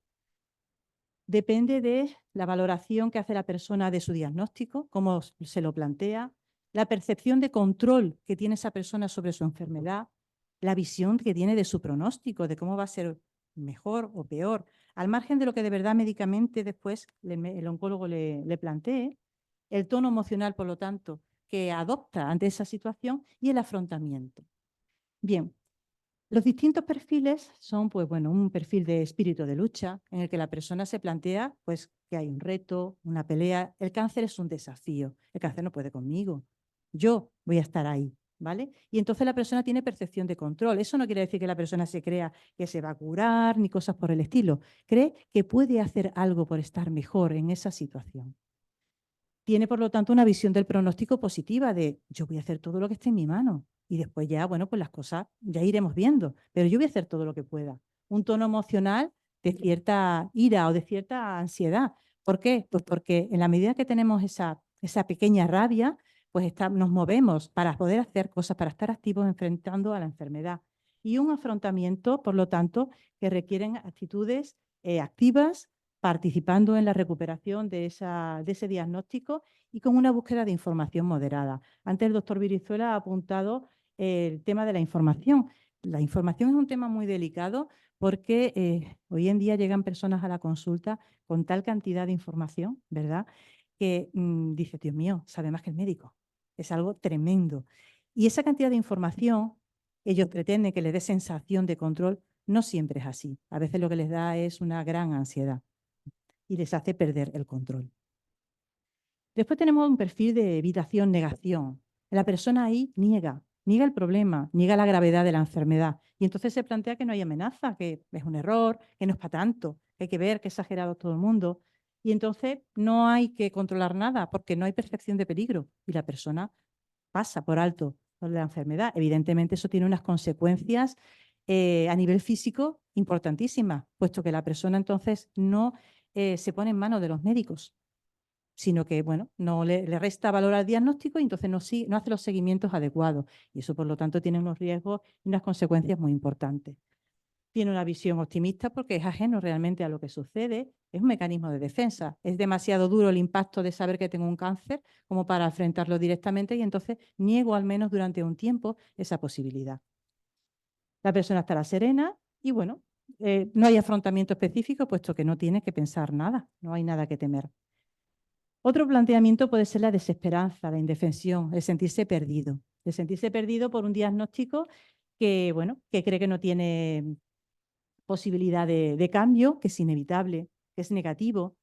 depende de la valoración que hace la persona de su diagnóstico, cómo se lo plantea, la percepción de control que tiene esa persona sobre su enfermedad, la visión que tiene de su pronóstico, de cómo va a ser mejor o peor, al margen de lo que de verdad médicamente después el oncólogo le plantee, el tono emocional, por lo tanto, que adopta ante esa situación y el afrontamiento. Bien, los distintos perfiles son, pues bueno, un perfil de espíritu de lucha en el que la persona se plantea, pues, que hay un reto, una pelea. El cáncer es un desafío. El cáncer no puede conmigo. Yo voy a estar ahí, ¿vale? Y entonces la persona tiene percepción de control. Eso no quiere decir que la persona se crea que se va a curar ni cosas por el estilo. Cree que puede hacer algo por estar mejor en esa situación. Tiene, por lo tanto, una visión del pronóstico positiva de yo voy a hacer todo lo que esté en mi mano y después ya, bueno, pues las cosas ya iremos viendo, pero yo voy a hacer todo lo que pueda. Un tono emocional de cierta ira o de cierta ansiedad. ¿Por qué? Pues porque en la medida que tenemos esa pequeña rabia, pues nos movemos para poder hacer cosas, para estar activos enfrentando a la enfermedad. Y un afrontamiento, por lo tanto, que requieren actitudes activas, participando en la recuperación de ese diagnóstico y con una búsqueda de información moderada. Antes el doctor Virizuela ha apuntado el tema de la información. La información es un tema muy delicado porque hoy en día llegan personas a la consulta con tal cantidad de información, ¿verdad? Que dice, Dios mío, sabe más que el médico. Es algo tremendo. Y esa cantidad de información ellos pretenden que les dé sensación de control, no siempre es así. A veces lo que les da es una gran ansiedad y les hace perder el control. Después tenemos un perfil de evitación, negación. La persona ahí niega el problema, niega la gravedad de la enfermedad. Y entonces se plantea que no hay amenaza, que es un error, que no es para tanto, que hay que ver que es exagerado todo el mundo. Y entonces no hay que controlar nada porque no hay percepción de peligro y la persona pasa por alto la enfermedad. Evidentemente eso tiene unas consecuencias a nivel físico importantísimas, puesto que la persona entonces no se pone en manos de los médicos, sino que, bueno, no le resta valor al diagnóstico y entonces no hace los seguimientos adecuados. Y eso, por lo tanto, tiene unos riesgos y unas consecuencias muy importantes. Tiene una visión optimista porque es ajeno realmente a lo que sucede. Es un mecanismo de defensa. Es demasiado duro el impacto de saber que tengo un cáncer como para enfrentarlo directamente y entonces niego al menos durante un tiempo esa posibilidad. La persona estará serena y, bueno, no hay afrontamiento específico puesto que no tiene que pensar nada, no hay nada que temer. Otro planteamiento puede ser la desesperanza, la indefensión, el sentirse perdido por un diagnóstico que, bueno, que cree que no tiene posibilidad de cambio, que es inevitable, que es negativo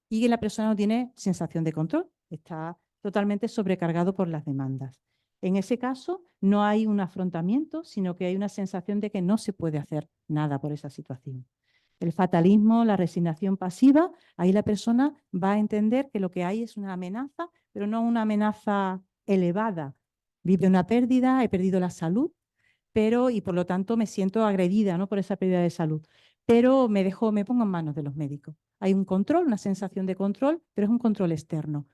y que la persona no tiene sensación de control, está totalmente sobrecargado por las demandas. En ese caso, no hay un afrontamiento, sino que hay una sensación de que no se puede hacer nada por esa situación. El fatalismo, la resignación pasiva, ahí la persona va a entender que lo que hay es una amenaza, pero no una amenaza elevada. Vive una pérdida, he perdido la salud, y por lo tanto me siento agredida, ¿no?, por esa pérdida de salud. Pero me pongo en manos de los médicos. Hay un control, una sensación de control, pero es un control externo.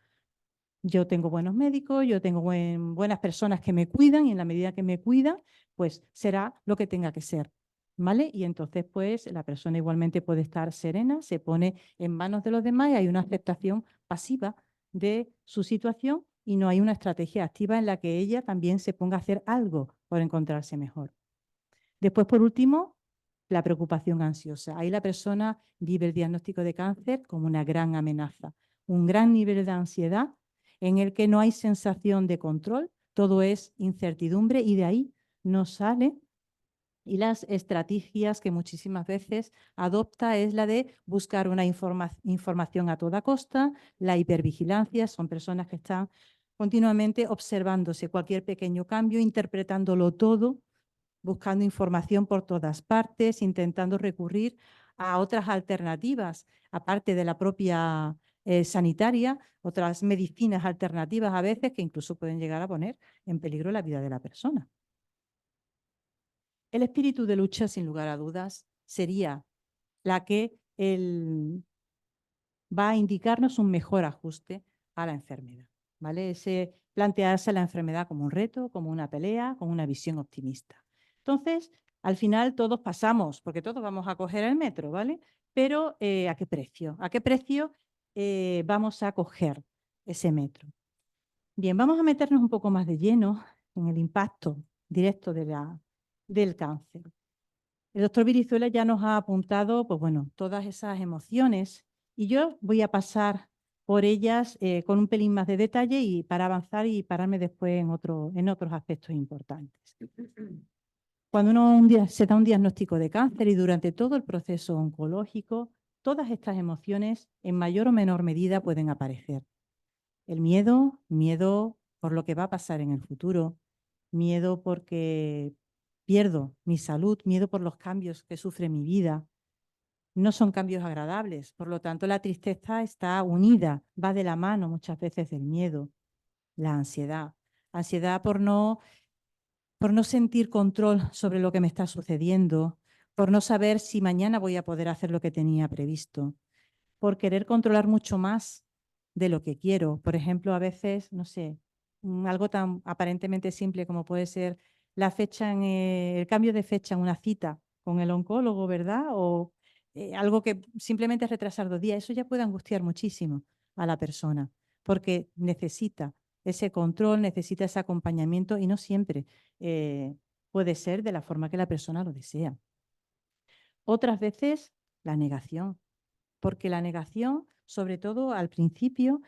Yo tengo buenos médicos, yo tengo buenas personas que me cuidan y en la medida que me cuidan, pues será lo que tenga que ser, ¿vale? Y entonces, pues la persona igualmente puede estar serena, se pone en manos de los demás y hay una aceptación pasiva de su situación y no hay una estrategia activa en la que ella también se ponga a hacer algo por encontrarse mejor. Después, por último, la preocupación ansiosa. Ahí la persona vive el diagnóstico de cáncer como una gran amenaza, un gran nivel de ansiedad en el que no hay sensación de control, todo es incertidumbre y de ahí no sale. Y las estrategias que muchísimas veces adopta es la de buscar una información a toda costa, la hipervigilancia, son personas que están continuamente observándose cualquier pequeño cambio, interpretándolo todo, buscando información por todas partes, intentando recurrir a otras alternativas, aparte de la propia sanitaria, otras medicinas alternativas a veces que incluso pueden llegar a poner en peligro la vida de la persona. El espíritu de lucha, sin lugar a dudas, sería la que va a indicarnos un mejor ajuste a la enfermedad, ¿vale? Ese plantearse la enfermedad como un reto, como una pelea, con una visión optimista. Entonces, al final todos pasamos, porque todos vamos a coger el metro, ¿vale? Pero ¿a qué precio? ¿A qué precio vamos a coger ese metro? Bien, vamos a meternos un poco más de lleno en el impacto directo del cáncer. El doctor Virizuela ya nos ha apuntado, pues bueno, todas esas emociones y yo voy a pasar por ellas con un pelín más de detalle y para avanzar y pararme después en otros aspectos importantes. Cuando se da un diagnóstico de cáncer y durante todo el proceso oncológico, todas estas emociones en mayor o menor medida pueden aparecer. El miedo por lo que va a pasar en el futuro, miedo porque pierdo mi salud, miedo por los cambios que sufre mi vida. No son cambios agradables, por lo tanto la tristeza está unida, va de la mano muchas veces del miedo, la ansiedad. Ansiedad por no sentir control sobre lo que me está sucediendo, por no saber si mañana voy a poder hacer lo que tenía previsto, por querer controlar mucho más de lo que quiero. Por ejemplo, a veces, no sé, algo tan aparentemente simple como puede ser la fecha el cambio de fecha en una cita con el oncólogo, ¿verdad? O algo que simplemente es retrasar 2 días. Eso ya puede angustiar muchísimo a la persona porque necesita ese control, necesita ese acompañamiento y no siempre puede ser de la forma que la persona lo desea. Otras veces, la negación, porque la negación, sobre todo al principio,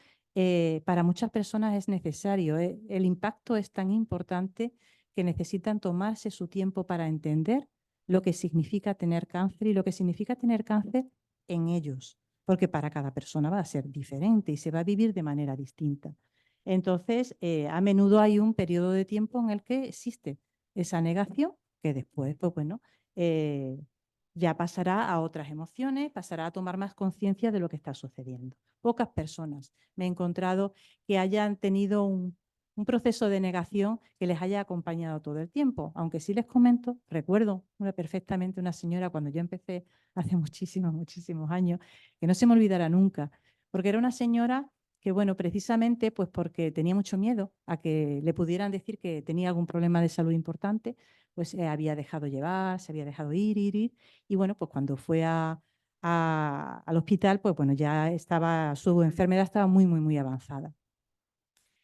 para muchas personas es necesario. El impacto es tan importante que necesitan tomarse su tiempo para entender lo que significa tener cáncer y lo que significa tener cáncer en ellos, porque para cada persona va a ser diferente y se va a vivir de manera distinta. Entonces, a menudo hay un periodo de tiempo en el que existe esa negación que después, pues bueno, ya pasará a otras emociones, pasará a tomar más conciencia de lo que está sucediendo. Pocas personas me he encontrado que hayan tenido un proceso de negación que les haya acompañado todo el tiempo. Aunque sí les comento, recuerdo perfectamente una señora cuando yo empecé hace muchísimos años, que no se me olvidará nunca, porque era una señora que, bueno, precisamente pues porque tenía mucho miedo a que le pudieran decir que tenía algún problema de salud importante, pues había dejado llevar, se había dejado ir. Y bueno, pues cuando fue al hospital, pues bueno, ya estaba, su enfermedad estaba muy avanzada.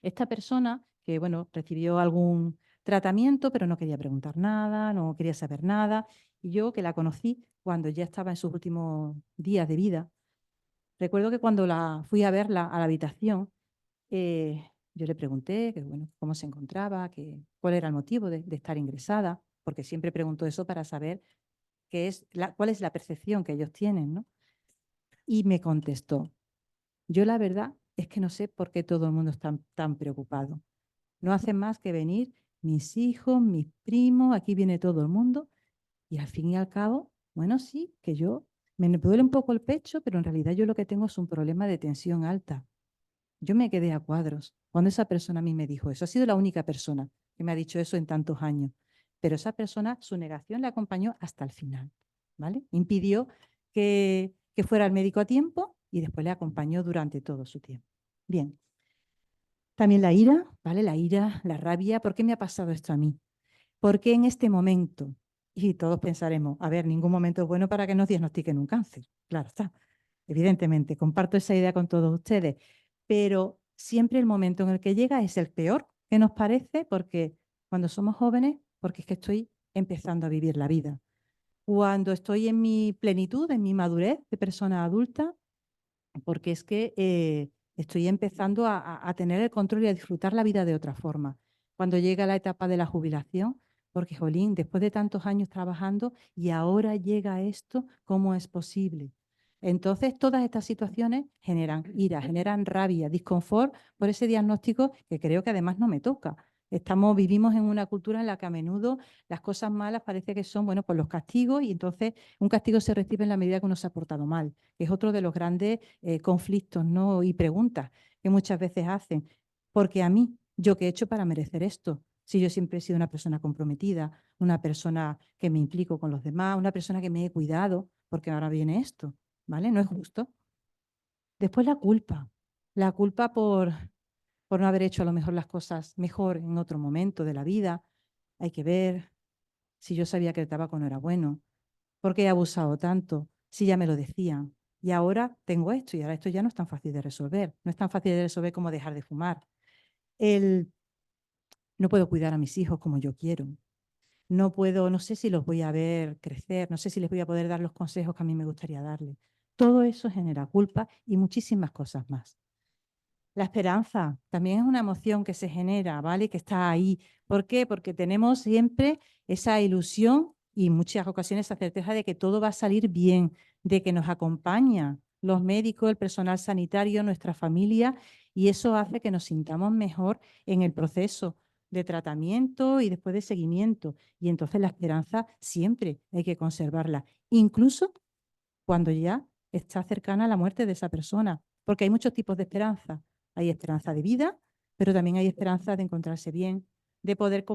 Esta persona que, bueno, recibió algún tratamiento, pero no quería preguntar nada, no quería saber nada. Y yo, que la conocí cuando ya estaba en sus últimos días de vida, recuerdo que cuando fui a verla a la habitación, yo le pregunté que, bueno, cómo se encontraba, cuál era el motivo de estar ingresada, porque siempre pregunto eso para saber cuál es la percepción que ellos tienen, ¿no? Y me contestó, yo la verdad es que no sé por qué todo el mundo está tan preocupado. No hacen más que venir mis hijos, mis primos, aquí viene todo el mundo y al fin y al cabo, bueno, sí, que yo me duele un poco el pecho, pero en realidad yo lo que tengo es un problema de tensión alta. Yo me quedé a cuadros cuando esa persona a mí me dijo eso. Ha sido la única persona que me ha dicho eso en tantos años. Pero esa persona, su negación le acompañó hasta el final, ¿vale? Impidió que fuera al médico a tiempo y después le acompañó durante todo su tiempo. Bien. También la ira, ¿vale? La ira, la rabia. ¿Por qué me ha pasado esto a mí? ¿Por qué en este momento? Y todos pensaremos, a ver, ningún momento es bueno para que nos diagnostiquen un cáncer. Claro está. Evidentemente, comparto esa idea con todos ustedes, pero siempre el momento en el que llega es el peor que nos parece porque cuando somos jóvenes, porque es que estoy empezando a vivir la vida. Cuando estoy en mi plenitud, en mi madurez de persona adulta, porque es que estoy empezando a tener el control y a disfrutar la vida de otra forma. Cuando llega la etapa de la jubilación, porque, jolín, después de tantos años trabajando y ahora llega esto, ¿cómo es posible? Entonces, todas estas situaciones generan ira, generan rabia, disconfort por ese diagnóstico que creo que además no me toca. Vivimos en una cultura en la que a menudo las cosas malas parece que son, bueno, pues los castigos y entonces un castigo se recibe en la medida que uno se ha portado mal, que es otro de los grandes conflictos, ¿no? Y preguntas que muchas veces hacen. Porque a mí, ¿yo qué he hecho para merecer esto? Si yo siempre he sido una persona comprometida, una persona que me implico con los demás, una persona que me he cuidado, porque ahora viene esto, ¿vale? No es justo. Después la culpa por no haber hecho a lo mejor las cosas mejor en otro momento de la vida. Hay que ver si yo sabía que el tabaco no era bueno, por qué he abusado tanto, si ya me lo decían. Y ahora tengo esto y ahora esto ya no es tan fácil de resolver. No es tan fácil de resolver como dejar de fumar. No puedo cuidar a mis hijos como yo quiero. No puedo, no sé si los voy a ver crecer, no sé si les voy a poder dar los consejos que a mí me gustaría darles. Todo eso genera culpa y muchísimas cosas más. La esperanza también es una emoción que se genera, ¿vale? Que está ahí. ¿Por qué? Porque tenemos siempre esa ilusión y en muchas ocasiones esa certeza de que todo va a salir bien, de que nos acompaña los médicos, el personal sanitario, nuestra familia, y eso hace que nos sintamos mejor en el proceso de tratamiento y después de seguimiento. Y entonces la esperanza siempre hay que conservarla, incluso cuando ya está cercana a la muerte de esa persona, porque hay muchos tipos de esperanza. Hay esperanza de vida, pero también hay esperanza de encontrarse bien, de poder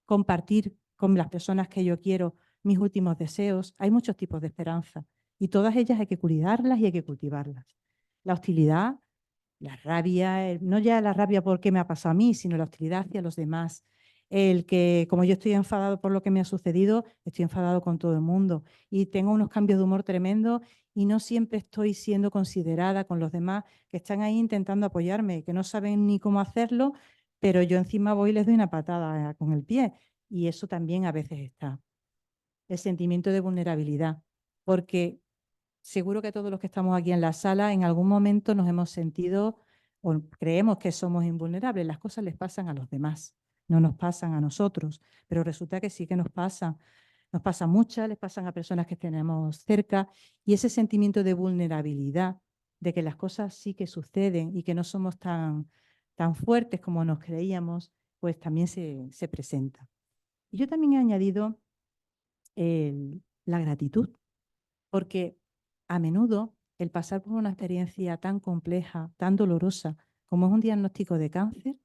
compartir con las personas que yo quiero mis últimos deseos. Hay muchos tipos de esperanza y todas ellas hay que cuidarlas y hay que cultivarlas. La hostilidad, la rabia, no ya la rabia por qué me ha pasado a mí, sino la hostilidad hacia los demás. El que, como yo estoy enfadado por lo que me ha sucedido, estoy enfadado con todo el mundo y tengo unos cambios de humor tremendos y no siempre estoy siendo considerada con los demás que están ahí intentando apoyarme, que no saben ni cómo hacerlo, pero yo encima voy y les doy una patada con el pie. Y eso también a veces está. El sentimiento de vulnerabilidad, porque seguro que todos los que estamos aquí en la sala en algún momento nos hemos sentido o creemos que somos invulnerables. Las cosas les pasan a los demás. no nos pasan a nosotros, pero resulta que sí que nos pasan. Nos pasa muchas, les pasan a personas que tenemos cerca y ese sentimiento de vulnerabilidad, de que las cosas sí que suceden y que no somos tan fuertes como nos creíamos, pues también se presenta. Y yo también he añadido la gratitud, porque a menudo el pasar por una experiencia tan compleja, tan dolorosa como es un diagnóstico de cáncer,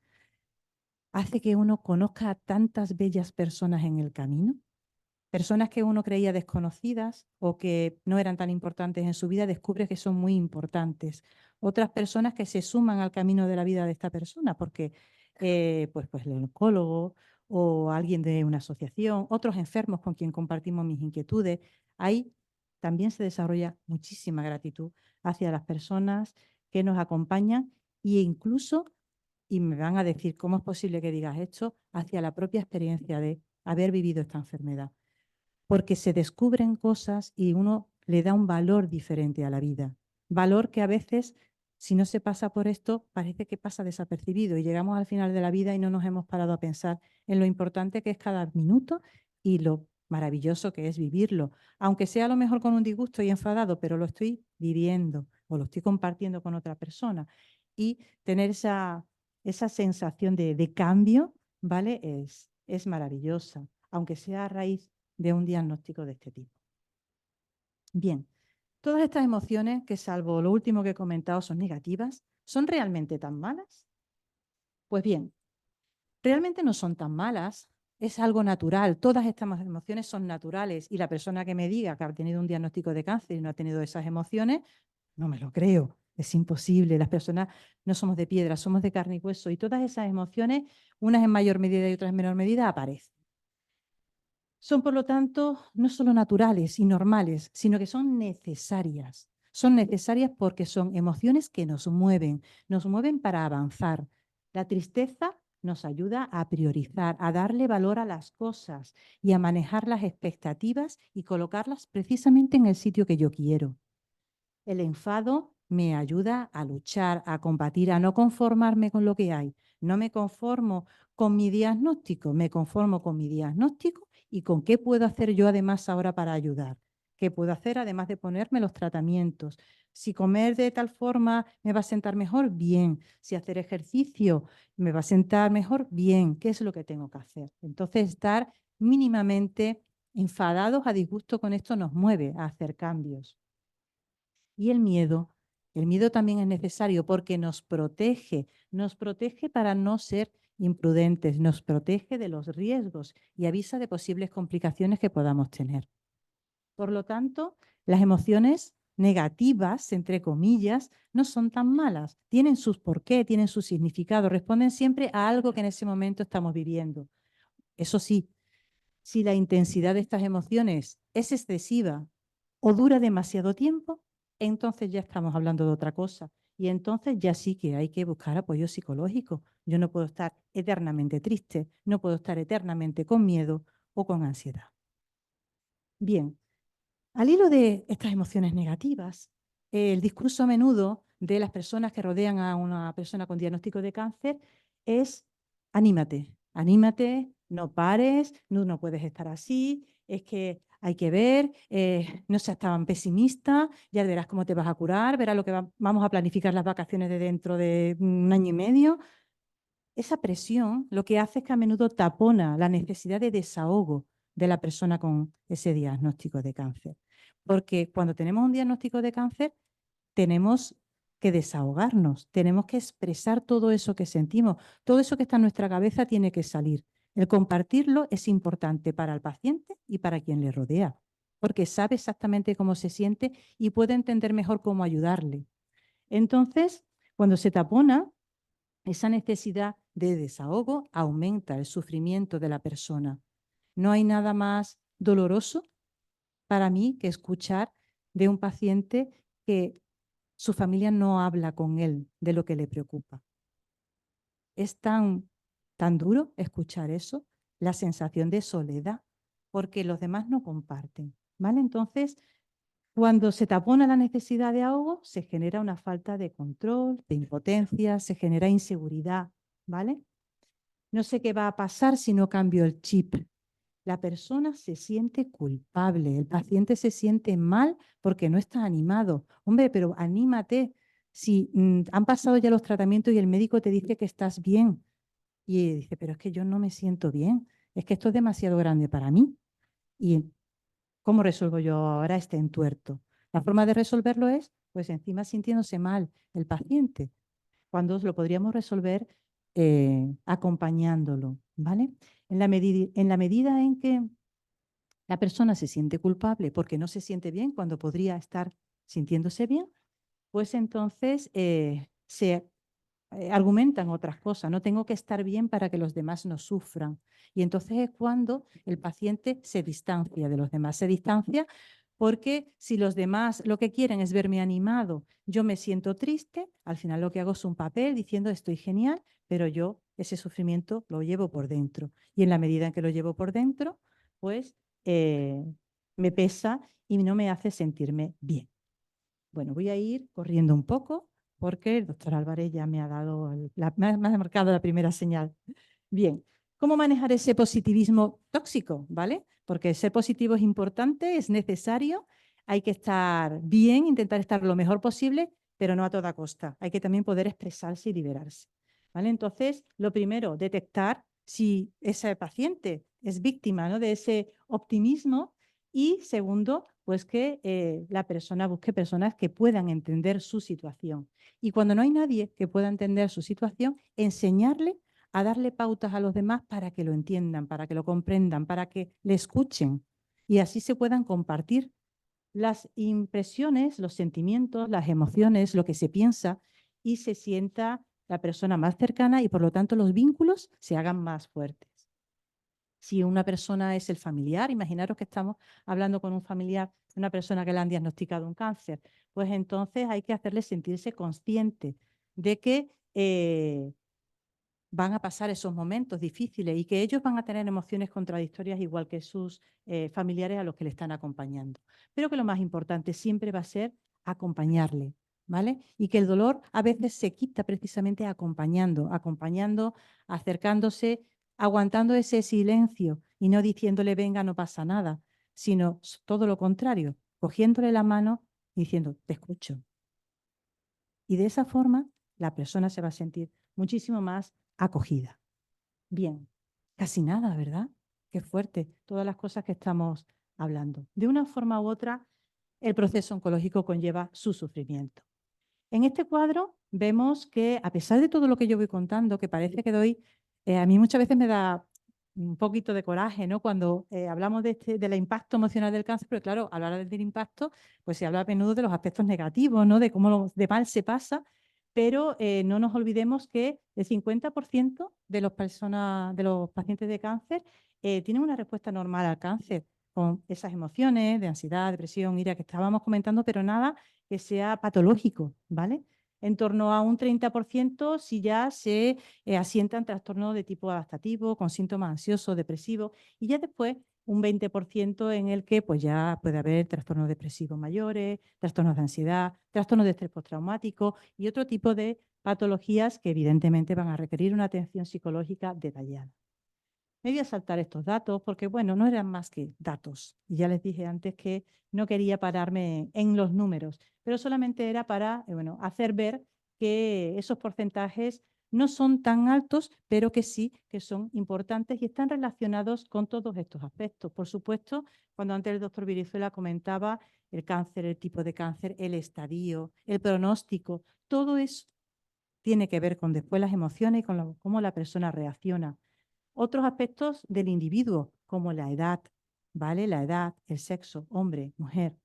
hace que uno conozca a tantas bellas personas en el camino. Personas que uno creía desconocidas o que no eran tan importantes en su vida, descubre que son muy importantes. Otras personas que se suman al camino de la vida de esta persona, porque pues el oncólogo o alguien de una asociación, otros enfermos con quien compartimos mis inquietudes. Ahí también se desarrolla muchísima gratitud hacia las personas que nos acompañan e incluso, y me van a decir cómo es posible que digas esto, hacia la propia experiencia de haber vivido esta enfermedad. Porque se descubren cosas y uno le da un valor diferente a la vida. Valor que a veces, si no se pasa por esto, parece que pasa desapercibido y llegamos al final de la vida y no nos hemos parado a pensar en lo importante que es cada minuto y lo maravilloso que es vivirlo. Aunque sea a lo mejor con un disgusto y enfadado, pero lo estoy viviendo o lo estoy compartiendo con otra persona. Y tener esa sensación de cambio, ¿vale? Es maravillosa, aunque sea a raíz de un diagnóstico de este tipo. Bien, todas estas emociones, que salvo lo último que he comentado son negativas, ¿son realmente tan malas? Pues bien, realmente no son tan malas, es algo natural, todas estas emociones son naturales y la persona que me diga que ha tenido un diagnóstico de cáncer y no ha tenido esas emociones, no me lo creo, es imposible, las personas no somos de piedra, somos de carne y hueso y todas esas emociones, unas en mayor medida y otras en menor medida, aparecen. Son, por lo tanto, no solo naturales y normales, sino que son necesarias. Son necesarias porque son emociones que nos mueven para avanzar. La tristeza nos ayuda a priorizar, a darle valor a las cosas y a manejar las expectativas y colocarlas precisamente en el sitio que yo quiero. El enfado me ayuda a luchar, a combatir, a no conformarme con lo que hay. No me conformo con mi diagnóstico, me conformo con mi diagnóstico y con qué puedo hacer yo además ahora para ayudar. ¿Qué puedo hacer además de ponerme los tratamientos? Si comer de tal forma me va a sentar mejor, bien. Si hacer ejercicio me va a sentar mejor, bien. ¿Qué es lo que tengo que hacer? Entonces, estar mínimamente enfadados, a disgusto con esto nos mueve a hacer cambios. Y el miedo también es necesario porque nos protege para no ser imprudentes, nos protege de los riesgos y avisa de posibles complicaciones que podamos tener. Por lo tanto, las emociones negativas, entre comillas, no son tan malas. Tienen sus porqué, tienen su significado, responden siempre a algo que en ese momento estamos viviendo. Eso sí, si la intensidad de estas emociones es excesiva o dura demasiado tiempo, entonces ya estamos hablando de otra cosa. Y entonces ya sí que hay que buscar apoyo psicológico. Yo no puedo estar eternamente triste, no puedo estar eternamente con miedo o con ansiedad. Bien, al hilo de estas emociones negativas, el discurso a menudo de las personas que rodean a una persona con diagnóstico de cáncer es: anímate, anímate, no pares, no puedes estar así, es que hay que ver, no seas tan pesimista, ya verás cómo te vas a curar, verás lo que vamos a planificar las vacaciones de dentro de un año y medio. Esa presión lo que hace es que a menudo tapona la necesidad de desahogo de la persona con ese diagnóstico de cáncer. Porque cuando tenemos un diagnóstico de cáncer, tenemos que desahogarnos, tenemos que expresar todo eso que sentimos, todo eso que está en nuestra cabeza tiene que salir. El compartirlo es importante para el paciente y para quien le rodea, porque sabe exactamente cómo se siente y puede entender mejor cómo ayudarle. Entonces, cuando se tapona esa necesidad de desahogo, aumenta el sufrimiento de la persona. No hay nada más doloroso para mí que escuchar de un paciente que su familia no habla con él de lo que le preocupa. Es tan duro escuchar eso, la sensación de soledad, porque los demás no comparten, ¿vale? Entonces, cuando se tapona la necesidad de ahogo, se genera una falta de control, de impotencia, se genera inseguridad, ¿vale? No sé qué va a pasar si no cambio el chip. La persona se siente culpable, el paciente se siente mal porque no está animado. Hombre, pero anímate. Si han pasado ya los tratamientos y el médico te dice que estás bien y dice, pero es que yo no me siento bien, es que esto es demasiado grande para mí. ¿Y cómo resuelvo yo ahora este entuerto? La forma de resolverlo es, pues encima sintiéndose mal el paciente, cuando lo podríamos resolver acompañándolo, ¿vale? En la medida en que la persona se siente culpable porque no se siente bien cuando podría estar sintiéndose bien, pues entonces se argumentan otras cosas. No tengo que estar bien para que los demás no sufran. Y entonces es cuando el paciente se distancia de los demás. Se distancia porque si los demás lo que quieren es verme animado, yo me siento triste, al final lo que hago es un papel diciendo estoy genial, pero yo ese sufrimiento lo llevo por dentro. Y en la medida en que lo llevo por dentro, pues me pesa y no me hace sentirme bien. Bueno, voy a ir corriendo un poco porque el doctor Álvarez ya me ha dado, me ha marcado la primera señal. Bien, ¿cómo manejar ese positivismo tóxico? ¿Vale? Porque ser positivo es importante, es necesario, hay que estar bien, intentar estar lo mejor posible, pero no a toda costa. Hay que también poder expresarse y liberarse. ¿Vale? Entonces, lo primero, detectar si ese paciente es víctima, ¿no?, de ese optimismo. Y segundo, pues que la persona busque personas que puedan entender su situación. Y cuando no hay nadie que pueda entender su situación, enseñarle a darle pautas a los demás para que lo entiendan, para que lo comprendan, para que le escuchen y así se puedan compartir las impresiones, los sentimientos, las emociones, lo que se piensa y se sienta la persona más cercana y por lo tanto los vínculos se hagan más fuertes. Si una persona es el familiar, imaginaros que estamos hablando con un familiar, una persona que le han diagnosticado un cáncer, pues entonces hay que hacerle sentirse consciente de que van a pasar esos momentos difíciles y que ellos van a tener emociones contradictorias igual que sus familiares a los que le están acompañando. Pero que lo más importante siempre va a ser acompañarle, ¿vale? Y que el dolor a veces se quita precisamente acompañando, acercándose, aguantando ese silencio y no diciéndole venga, no pasa nada, sino todo lo contrario, cogiéndole la mano y diciendo te escucho. Y de esa forma la persona se va a sentir muchísimo más acogida. Bien, casi nada, ¿verdad? Qué fuerte, todas las cosas que estamos hablando. De una forma u otra, el proceso oncológico conlleva su sufrimiento. En este cuadro vemos que, a pesar de todo lo que yo voy contando, que parece que doy, a mí muchas veces me da un poquito de coraje, ¿no? Cuando hablamos del impacto emocional del cáncer, pero claro, al hablar del impacto, pues se habla a menudo de los aspectos negativos, ¿no? De cómo de mal se pasa, pero no nos olvidemos que el 50% de los pacientes de cáncer tienen una respuesta normal al cáncer, con esas emociones de ansiedad, depresión, ira que estábamos comentando, pero nada que sea patológico, ¿vale? En torno a un 30% si ya se asientan trastornos de tipo adaptativo, con síntomas ansiosos, depresivos, y ya después un 20% en el que pues ya puede haber trastornos depresivos mayores, trastornos de ansiedad, trastornos de estrés postraumático y otro tipo de patologías que evidentemente van a requerir una atención psicológica detallada. Me voy a saltar estos datos porque, bueno, no eran más que datos. Y ya les dije antes que no quería pararme en los números, pero solamente era para, bueno, hacer ver que esos porcentajes no son tan altos, pero que sí que son importantes y están relacionados con todos estos aspectos. Por supuesto, cuando antes el doctor Virizuela comentaba el cáncer, el tipo de cáncer, el estadio, el pronóstico, todo eso tiene que ver con después las emociones y con cómo la persona reacciona. Otros aspectos del individuo, como la edad, ¿vale? La edad, el sexo, hombre, mujer,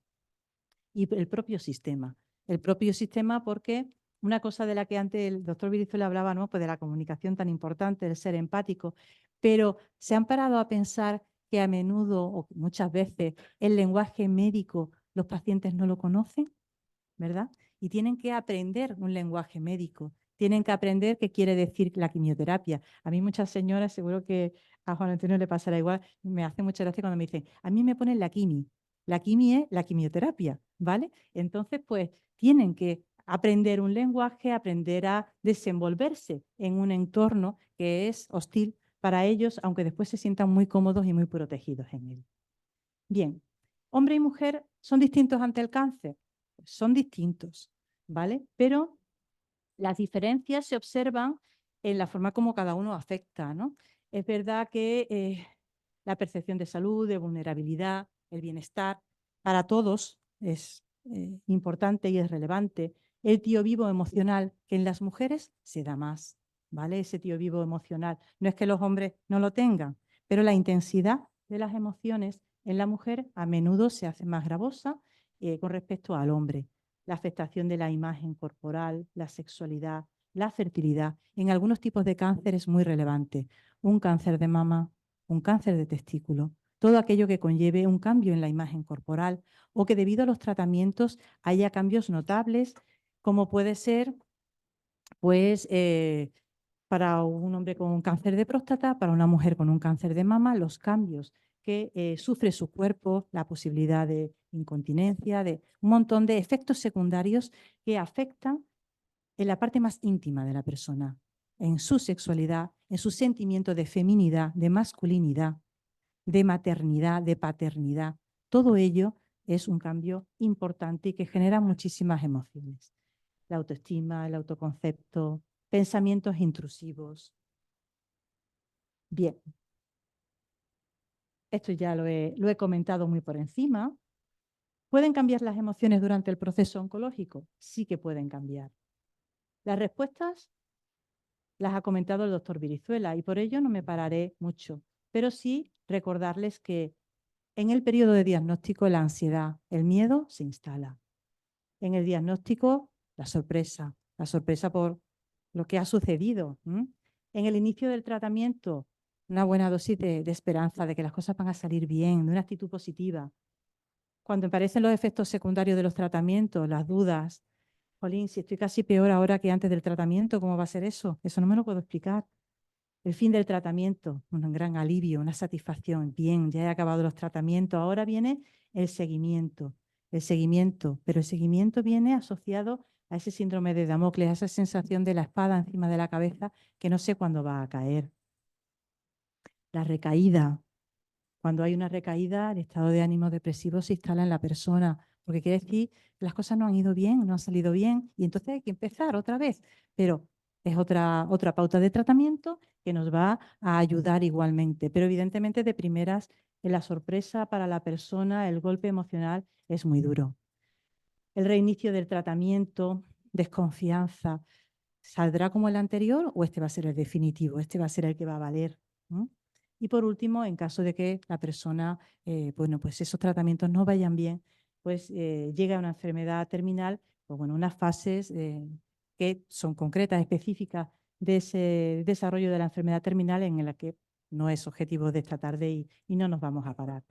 y el propio sistema. El propio sistema porque una cosa de la que antes el doctor Virizuela hablaba, ¿no? Pues de la comunicación tan importante, del ser empático, pero se han parado a pensar que a menudo o muchas veces el lenguaje médico los pacientes no lo conocen, ¿verdad? Y tienen que aprender un lenguaje médico, tienen que aprender qué quiere decir la quimioterapia. A mí muchas señoras, seguro que a Juan Antonio le pasará igual, me hace mucha gracia cuando me dicen, a mí me ponen la quimi. La quimi es la quimioterapia, ¿vale? Entonces, pues tienen que aprender un lenguaje, aprender a desenvolverse en un entorno que es hostil para ellos, aunque después se sientan muy cómodos y muy protegidos en él. Bien, hombre y mujer son distintos ante el cáncer. Son distintos, ¿vale? Pero las diferencias se observan en la forma como cada uno afecta, ¿no? Es verdad que la percepción de salud, de vulnerabilidad, el bienestar, para todos es importante y es relevante. El tío vivo emocional, que en las mujeres se da más, ¿vale? Ese tío vivo emocional. No es que los hombres no lo tengan, pero la intensidad de las emociones en la mujer a menudo se hace más gravosa con respecto al hombre. La afectación de la imagen corporal, la sexualidad, la fertilidad. En algunos tipos de cáncer es muy relevante. Un cáncer de mama, un cáncer de testículo, todo aquello que conlleve un cambio en la imagen corporal o que debido a los tratamientos haya cambios notables, como puede ser, pues, para un hombre con un cáncer de próstata, para una mujer con un cáncer de mama, los cambios que sufre su cuerpo, la posibilidad de incontinencia, de un montón de efectos secundarios que afectan en la parte más íntima de la persona, en su sexualidad, en su sentimiento de feminidad, de masculinidad, de maternidad, de paternidad. Todo ello es un cambio importante y que genera muchísimas emociones. La autoestima, el autoconcepto, pensamientos intrusivos. Bien, esto ya lo he comentado muy por encima. ¿Pueden cambiar las emociones durante el proceso oncológico? Sí que pueden cambiar. Las respuestas las ha comentado el doctor Virizuela y por ello no me pararé mucho, pero sí recordarles que en el periodo de diagnóstico la ansiedad, el miedo se instala. En el diagnóstico la sorpresa por lo que ha sucedido. En el inicio del tratamiento, una buena dosis de esperanza, de que las cosas van a salir bien, de una actitud positiva. Cuando aparecen los efectos secundarios de los tratamientos, las dudas, jolín, si estoy casi peor ahora que antes del tratamiento, ¿cómo va a ser eso? Eso no me lo puedo explicar. El fin del tratamiento, un gran alivio, una satisfacción. Bien, ya he acabado los tratamientos. Ahora viene el seguimiento, pero el seguimiento viene asociado a ese síndrome de Damocles, a esa sensación de la espada encima de la cabeza que no sé cuándo va a caer. La recaída. Cuando hay una recaída, el estado de ánimo depresivo se instala en la persona, porque quiere decir que las cosas no han ido bien, no han salido bien, y entonces hay que empezar otra vez. Pero es otra pauta de tratamiento que nos va a ayudar igualmente. Pero evidentemente de primeras, la sorpresa para la persona, el golpe emocional es muy duro. El reinicio del tratamiento, desconfianza, ¿saldrá como el anterior o este va a ser el definitivo? Este va a ser el que va a valer, ¿no? Y por último, en caso de que la persona, bueno, pues esos tratamientos no vayan bien, pues llega a una enfermedad terminal, pues bueno, unas fases que son concretas, específicas de ese desarrollo de la enfermedad terminal en la que no es objetivo de esta tarde y no nos vamos a parar.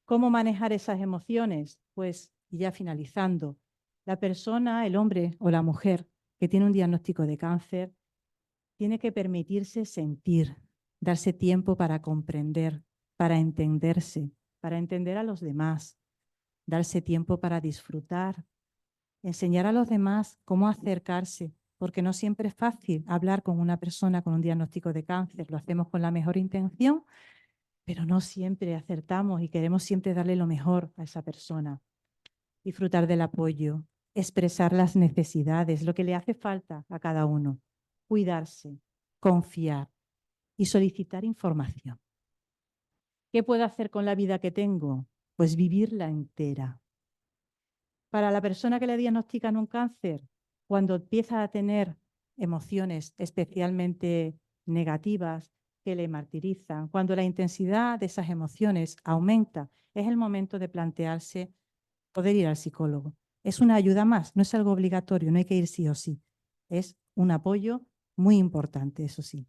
¿Cómo manejar esas emociones? Pues, y ya finalizando, la persona, el hombre o la mujer que tiene un diagnóstico de cáncer, tiene que permitirse sentir, darse tiempo para comprender, para entenderse, para entender a los demás, darse tiempo para disfrutar, enseñar a los demás cómo acercarse, porque no siempre es fácil hablar con una persona con un diagnóstico de cáncer. Lo hacemos con la mejor intención, pero no siempre acertamos y queremos siempre darle lo mejor a esa persona. Disfrutar del apoyo, expresar las necesidades, lo que le hace falta a cada uno, cuidarse, confiar y solicitar información. ¿Qué puedo hacer con la vida que tengo? Pues vivirla entera. Para la persona que le diagnostican un cáncer, cuando empieza a tener emociones especialmente negativas que le martirizan, cuando la intensidad de esas emociones aumenta, es el momento de plantearse poder ir al psicólogo. Es una ayuda más, no es algo obligatorio, no hay que ir sí o sí. Es un apoyo muy importante, eso sí.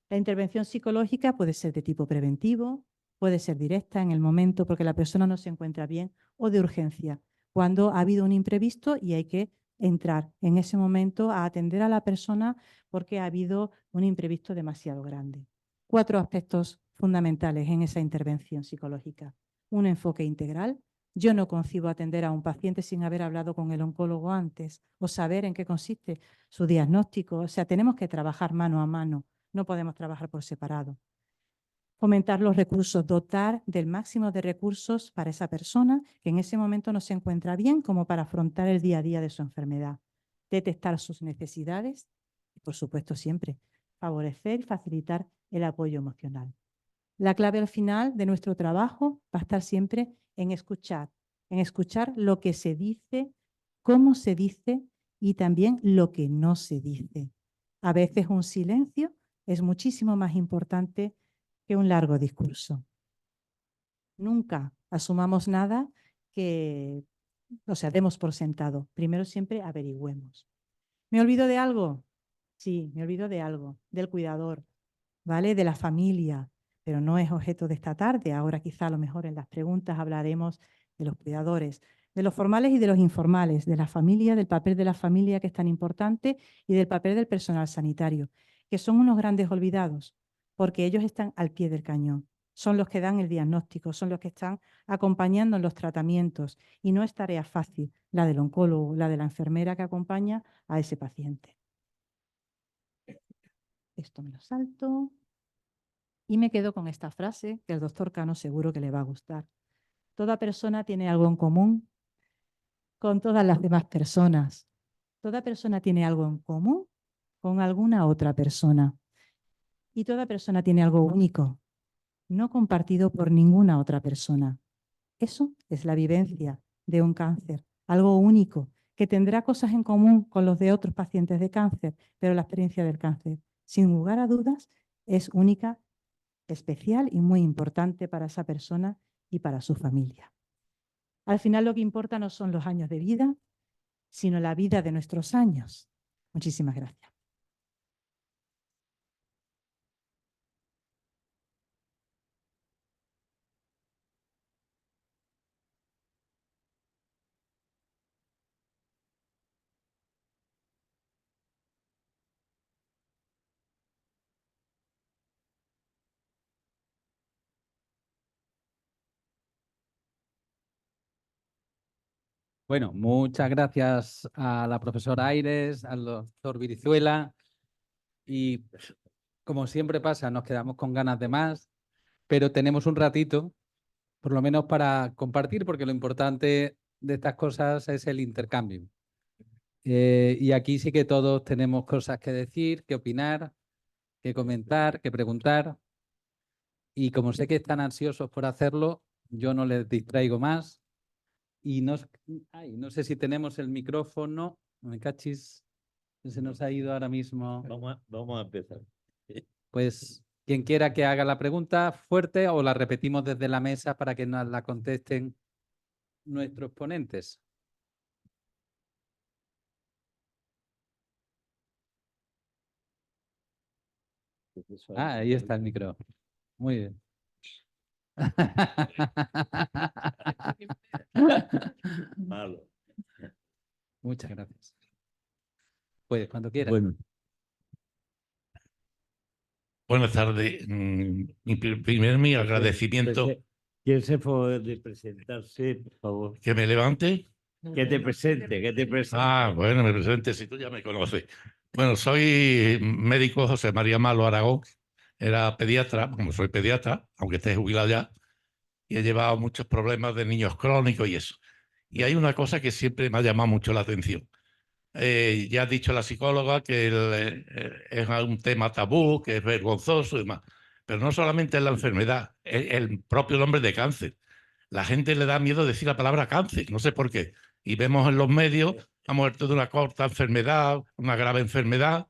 La intervención psicológica puede ser de tipo preventivo, puede ser directa en el momento porque la persona no se encuentra bien, o de urgencia, cuando ha habido un imprevisto y hay que entrar en ese momento a atender a la persona porque ha habido un imprevisto demasiado grande. 4 aspectos fundamentales en esa intervención psicológica. Un enfoque integral, Yo no concibo atender a un paciente sin haber hablado con el oncólogo antes o saber en qué consiste su diagnóstico. O sea, tenemos que trabajar mano a mano, no podemos trabajar por separado. Fomentar los recursos, dotar del máximo de recursos para esa persona que en ese momento no se encuentra bien como para afrontar el día a día de su enfermedad. Detectar sus necesidades y, por supuesto, siempre favorecer y facilitar el apoyo emocional. La clave al final de nuestro trabajo va a estar siempre en escuchar lo que se dice, cómo se dice y también lo que no se dice. A veces un silencio es muchísimo más importante que un largo discurso. Nunca asumamos nada que, o sea, demos por sentado. Primero siempre averigüemos. ¿Me olvido de algo? Sí, me olvido de algo, del cuidador, ¿vale? De la familia, pero no es objeto de esta tarde. Ahora quizá a lo mejor en las preguntas hablaremos de los cuidadores, de los formales y de los informales, de la familia, del papel de la familia que es tan importante y del papel del personal sanitario, que son unos grandes olvidados, porque ellos están al pie del cañón. Son los que dan el diagnóstico, son los que están acompañando en los tratamientos y no es tarea fácil la del oncólogo, la de la enfermera que acompaña a ese paciente. Esto me lo salto. Y me quedo con esta frase que al doctor Cano seguro que le va a gustar. Toda persona tiene algo en común con todas las demás personas. Toda persona tiene algo en común con alguna otra persona. Y toda persona tiene algo único, no compartido por ninguna otra persona. Eso es la vivencia de un cáncer, algo único, que tendrá cosas en común con los de otros pacientes de cáncer, pero la experiencia del cáncer, sin lugar a dudas, es única, especial y muy importante para esa persona y para su familia. Al final lo que importa no son los años de vida, sino la vida de nuestros años. Muchísimas gracias. Bueno, muchas gracias a la profesora Aires, al doctor Virizuela y como siempre pasa, nos quedamos con ganas de más, pero tenemos un ratito, por lo menos para compartir, porque lo importante de estas cosas es el intercambio. Y aquí sí que todos tenemos cosas que decir, que opinar, que comentar, que preguntar. Y como sé que están ansiosos por hacerlo, yo no les distraigo más. Y no, no sé si tenemos el micrófono. Me cachis. Se nos ha ido ahora mismo. Vamos a empezar. Pues quien quiera que haga la pregunta fuerte o la repetimos desde la mesa para que nos la contesten nuestros ponentes. Ah, ahí está el micro. Muy bien. Malo. Muchas gracias. Pues cuando quieras. Bueno, Buenas tardes. Primero mi agradecimiento. ¿quién se puede presentarse, por favor? Que me levante. Que te presente, que te presente. Ah, bueno, me presente, si tú ya me conoces. Bueno, soy médico José María Malo Aragón. Era pediatra, como soy pediatra, aunque esté jubilado ya, y he llevado muchos problemas de niños crónicos y eso. Y hay una cosa que siempre me ha llamado mucho la atención. Ya ha dicho la psicóloga que es un tema tabú, que es vergonzoso y demás. Pero no solamente es la enfermedad, es el propio nombre de cáncer. La gente le da miedo decir la palabra cáncer, no sé por qué. Y vemos en los medios, ha muerto de una corta enfermedad, una grave enfermedad.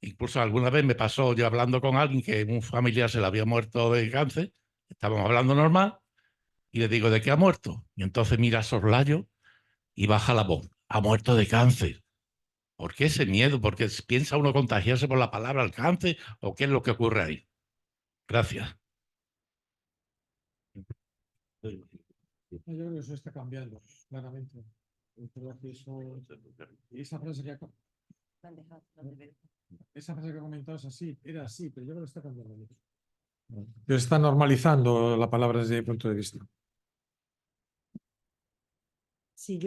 Incluso alguna vez me pasó yo hablando con alguien que un familiar se le había muerto de cáncer, estábamos hablando normal, y le digo, ¿de qué ha muerto? Y entonces mira a soslayo y baja la voz, ha muerto de cáncer. ¿Por qué ese miedo? ¿Porque piensa uno contagiarse por la palabra cáncer o qué es lo que ocurre ahí? Gracias. Yo creo que eso está cambiando, claramente. Yo creo que esa frase que ha comentado es así, era así, pero yo creo que está cambiando mucho. Se está normalizando la palabra desde mi punto de vista. Sí,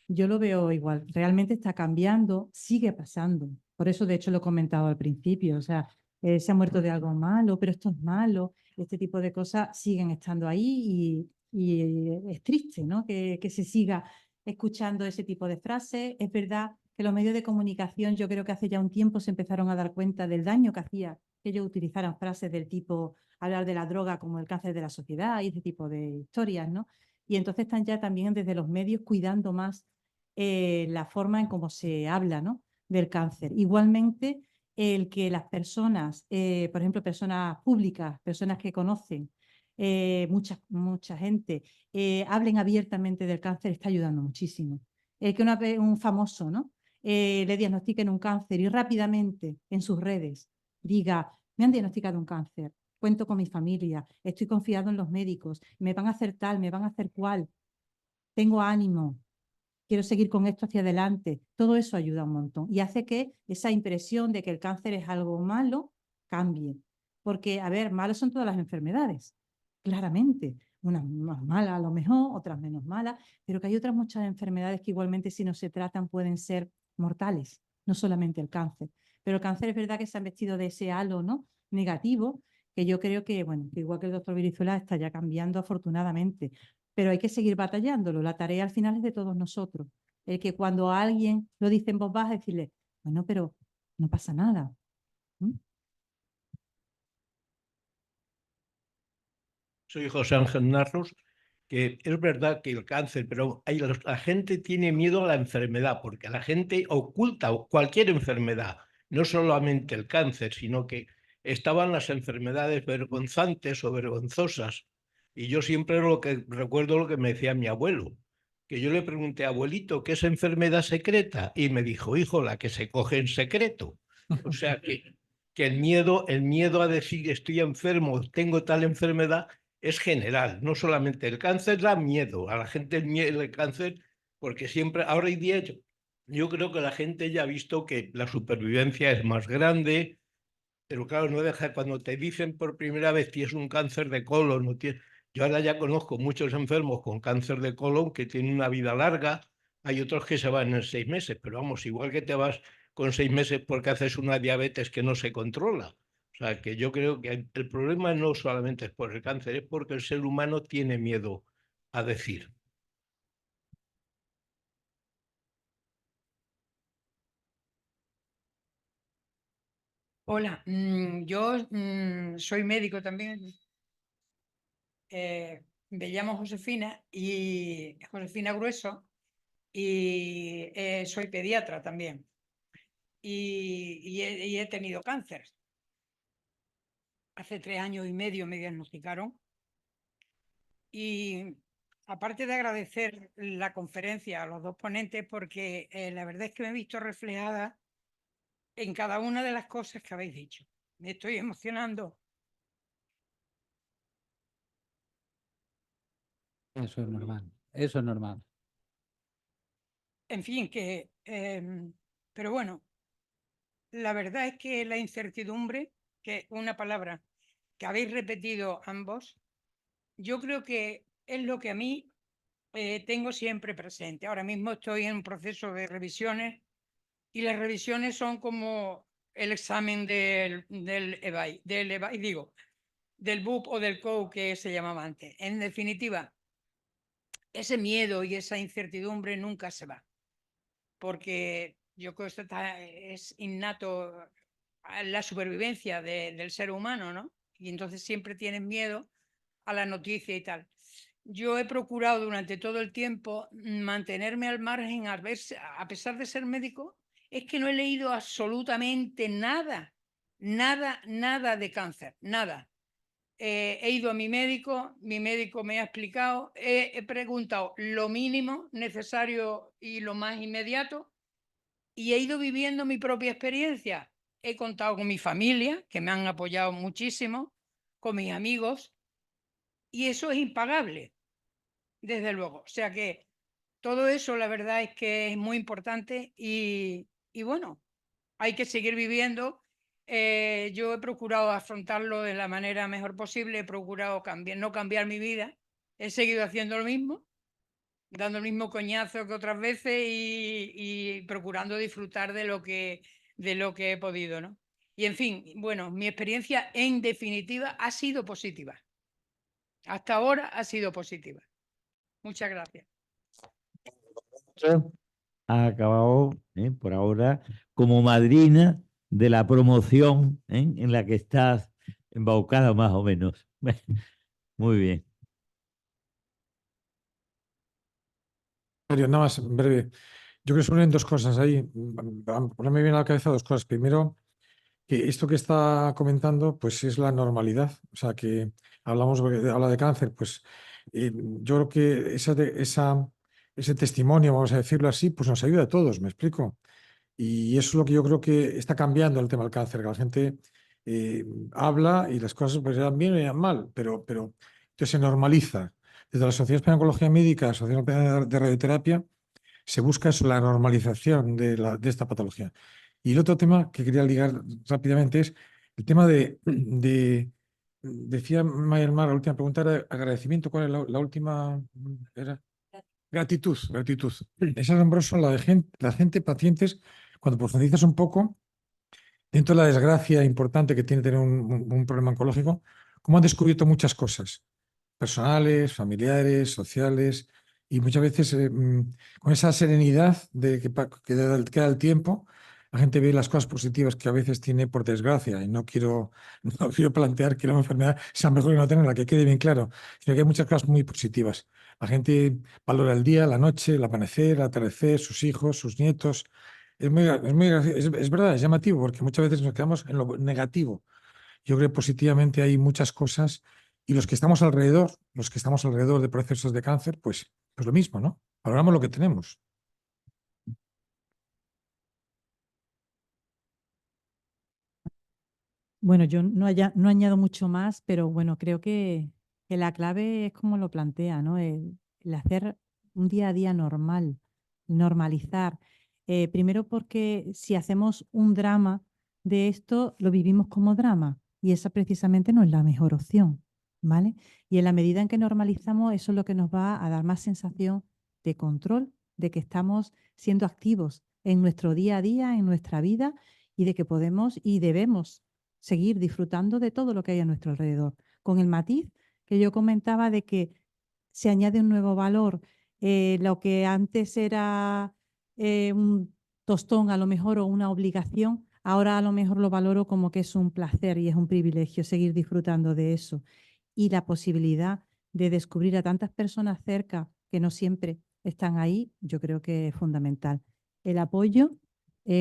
yo lo veo igual. Realmente está cambiando, sigue pasando. Por eso, de hecho, lo he comentado al principio. O sea, se ha muerto de algo malo, pero esto es malo. Este tipo de cosas siguen estando ahí y es triste, ¿no? Que se siga escuchando ese tipo de frases. Es verdad que los medios de comunicación, yo creo que hace ya un tiempo se empezaron a dar cuenta del daño que hacía que ellos utilizaran frases del tipo hablar de la droga como el cáncer de la sociedad y ese tipo de historias, ¿no? Y entonces están ya también desde los medios cuidando más la forma en cómo se habla, ¿no?, del cáncer. Igualmente, el que las personas, por ejemplo, personas públicas, personas que conocen, mucha gente, hablen abiertamente del cáncer está ayudando muchísimo. El que un famoso, ¿no?, le diagnostiquen un cáncer y rápidamente en sus redes diga, me han diagnosticado un cáncer, cuento con mi familia, estoy confiado en los médicos, me van a hacer tal, me van a hacer cual, tengo ánimo, quiero seguir con esto hacia adelante. Todo eso ayuda un montón y hace que esa impresión de que el cáncer es algo malo cambie. Porque, a ver, malas son todas las enfermedades, claramente. Unas más malas a lo mejor, otras menos malas, pero que hay otras muchas enfermedades que igualmente si no se tratan pueden ser mortales, no solamente el cáncer. Pero el cáncer es verdad que se han vestido de ese halo, ¿no?, negativo, que yo creo que, bueno, que igual que el doctor Virizuela está ya cambiando afortunadamente, pero hay que seguir batallándolo. La tarea al final es de todos nosotros. El que cuando a alguien lo dice en voz baja, decirle, bueno, pero no pasa nada. ¿Mm? Soy José Ángel Narros, que es verdad que el cáncer, pero la gente tiene miedo a la enfermedad, porque la gente oculta cualquier enfermedad, no solamente el cáncer, sino que estaban las enfermedades vergonzantes o vergonzosas. Y yo siempre recuerdo lo que me decía mi abuelo, que yo le pregunté, abuelito, ¿qué es enfermedad secreta? Y me dijo, hijo, la que se coge en secreto. O sea que el miedo a decir estoy enfermo, tengo tal enfermedad, es general, no solamente el cáncer da miedo, a la gente el miedo del cáncer, porque siempre, ahora hoy día, yo creo que la gente ya ha visto que la supervivencia es más grande, pero claro, no deja, cuando te dicen por primera vez tienes un cáncer de colon, no tienes, yo ahora ya conozco muchos enfermos con cáncer de colon que tienen una vida larga, hay otros que se van en 6 meses, pero vamos, igual que te vas con 6 meses porque haces una diabetes que no se controla. O sea, que yo creo que el problema no solamente es por el cáncer, es porque el ser humano tiene miedo a decir. Hola, yo soy médico también. Me llamo Josefina Grueso y soy pediatra también. Y he tenido cáncer. Hace 3 años y medio me diagnosticaron. Y aparte de agradecer la conferencia a los dos ponentes, porque la verdad es que me he visto reflejada en cada una de las cosas que habéis dicho. Me estoy emocionando. Eso es normal. Eso es normal. En fin, pero bueno, la verdad es que la incertidumbre, que es una palabra que habéis repetido ambos, yo creo que es lo que a mí tengo siempre presente. Ahora mismo estoy en un proceso de revisiones y las revisiones son como el examen del EBAI, del BUP o del COU que se llamaba antes. En definitiva, ese miedo y esa incertidumbre nunca se va, porque yo creo que esto es innato a la supervivencia del ser humano, ¿no? Y entonces siempre tienes miedo a la noticia y tal. Yo he procurado durante todo el tiempo mantenerme al margen, a pesar de ser médico, es que no he leído absolutamente nada de cáncer, nada. He ido a mi médico me ha explicado, he preguntado lo mínimo necesario y lo más inmediato y he ido viviendo mi propia experiencia. He contado con mi familia, que me han apoyado muchísimo, con mis amigos, y eso es impagable, desde luego. O sea que todo eso la verdad es que es muy importante y bueno, hay que seguir viviendo. Yo he procurado afrontarlo de la manera mejor posible, he procurado no cambiar mi vida, he seguido haciendo lo mismo dando el mismo coñazo que otras veces y procurando disfrutar de lo que he podido, ¿no? Y en fin, bueno, mi experiencia en definitiva ha sido positiva. Hasta ahora ha sido positiva. Muchas gracias. Ha acabado, por ahora, como madrina de la promoción, en la que estás embaucada más o menos. Muy bien. Nada más, en breve. Yo creo que se unen dos cosas ahí. Ponerme bien a la cabeza dos cosas. Primero, que esto que está comentando, pues es la normalidad. O sea, que habla de cáncer, pues yo creo que ese testimonio, vamos a decirlo así, pues nos ayuda a todos, ¿me explico? Y eso es lo que yo creo que está cambiando el tema del cáncer, que la gente habla y las cosas pues irán bien o irán mal, pero entonces se normaliza. Desde la Sociedad Española de Oncología Médica, la Sociedad Española de Radioterapia, se busca eso, la normalización de esta patología. Y el otro tema que quería ligar rápidamente es el tema decía Mayelmar, la última pregunta era agradecimiento. ¿Cuál es la última? Era gratitud, gratitud. Es asombroso la gente, pacientes, cuando profundizas un poco, dentro de la desgracia importante que tiene tener un problema oncológico, cómo han descubierto muchas cosas personales, familiares, sociales, y muchas veces con esa serenidad que da el tiempo, la gente ve las cosas positivas que a veces tiene por desgracia, y no quiero, no quiero plantear que la enfermedad sea mejor que no tenerla, que quede bien claro, sino que hay muchas cosas muy positivas. La gente valora el día, la noche, el amanecer, el atardecer, sus hijos, sus nietos. Es verdad, es llamativo, porque muchas veces nos quedamos en lo negativo. Yo creo que positivamente hay muchas cosas y los que estamos alrededor de procesos de cáncer, pues lo mismo, ¿no? Valoramos lo que tenemos. Bueno, yo no añado mucho más, pero bueno, creo que la clave es como lo plantea, ¿no? El hacer un día a día normal, normalizar. Primero porque si hacemos un drama de esto, lo vivimos como drama y esa precisamente no es la mejor opción, ¿vale? Y en la medida en que normalizamos, eso es lo que nos va a dar más sensación de control, de que estamos siendo activos en nuestro día a día, en nuestra vida y de que podemos y debemos seguir disfrutando de todo lo que hay a nuestro alrededor, con el matiz que yo comentaba de que se añade un nuevo valor. Lo que antes era un tostón a lo mejor o una obligación, ahora a lo mejor lo valoro como que es un placer y es un privilegio seguir disfrutando de eso. Y la posibilidad de descubrir a tantas personas cerca que no siempre están ahí, yo creo que es fundamental. El apoyo,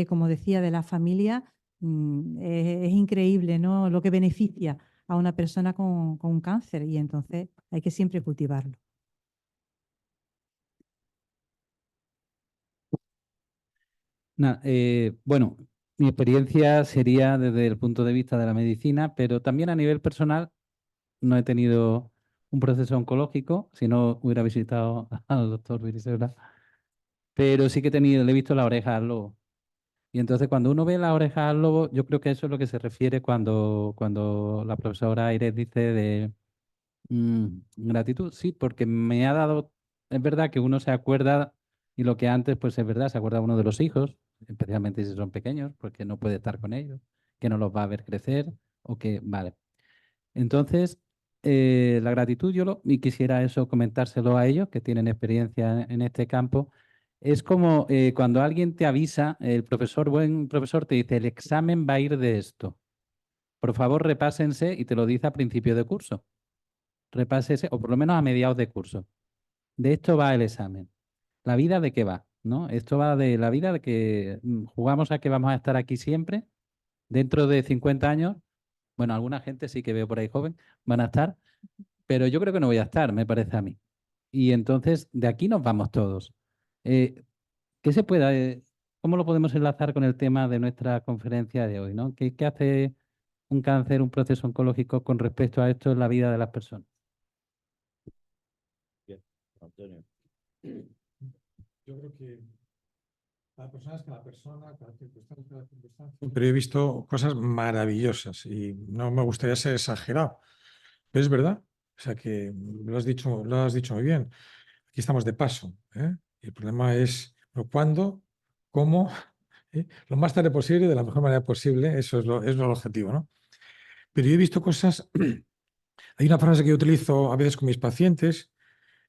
como decía, de la familia es increíble, ¿no? Lo que beneficia a una persona con un cáncer y entonces hay que siempre cultivarlo. Bueno, mi experiencia sería desde el punto de vista de la medicina, pero también a nivel personal no he tenido un proceso oncológico, si no hubiera visitado al doctor Viriseura, pero sí que le he visto la oreja al lobo. Y entonces cuando uno ve la oreja al lobo, yo creo que eso es lo que se refiere cuando la profesora Aires dice de gratitud, sí, porque me ha dado, es verdad que uno se acuerda y lo que antes, pues es verdad, se acuerda uno de los hijos, especialmente si son pequeños, porque no puede estar con ellos, que no los va a ver crecer o que, vale. Entonces, la gratitud, y quisiera eso comentárselo a ellos que tienen experiencia en este campo, es como cuando alguien te avisa, buen profesor te dice, el examen va a ir de esto. Por favor, repásense y te lo dice a principio de curso. Repásese, o por lo menos a mediados de curso. De esto va el examen. ¿La vida de qué va? ¿No? Esto va de la vida de que jugamos a que vamos a estar aquí siempre. Dentro de 50 años, bueno, alguna gente sí que veo por ahí joven, van a estar, pero yo creo que no voy a estar, me parece a mí. Y entonces, de aquí nos vamos todos. ¿Qué se puede, cómo lo podemos enlazar con el tema de nuestra conferencia de hoy, ¿no? ¿Qué hace un cáncer, un proceso oncológico con respecto a esto en la vida de las personas? Antonio. Yo creo que cada persona es cada persona, cada circunstancia, cada circunstancia. Pero he visto cosas maravillosas y no me gustaría ser exagerado, pero es verdad. O sea que lo has dicho muy bien. aquí estamos de paso. El problema es cuándo, cómo, lo más tarde posible, de la mejor manera posible, eso es el objetivo, ¿no? Pero yo he visto cosas, hay una frase que yo utilizo a veces con mis pacientes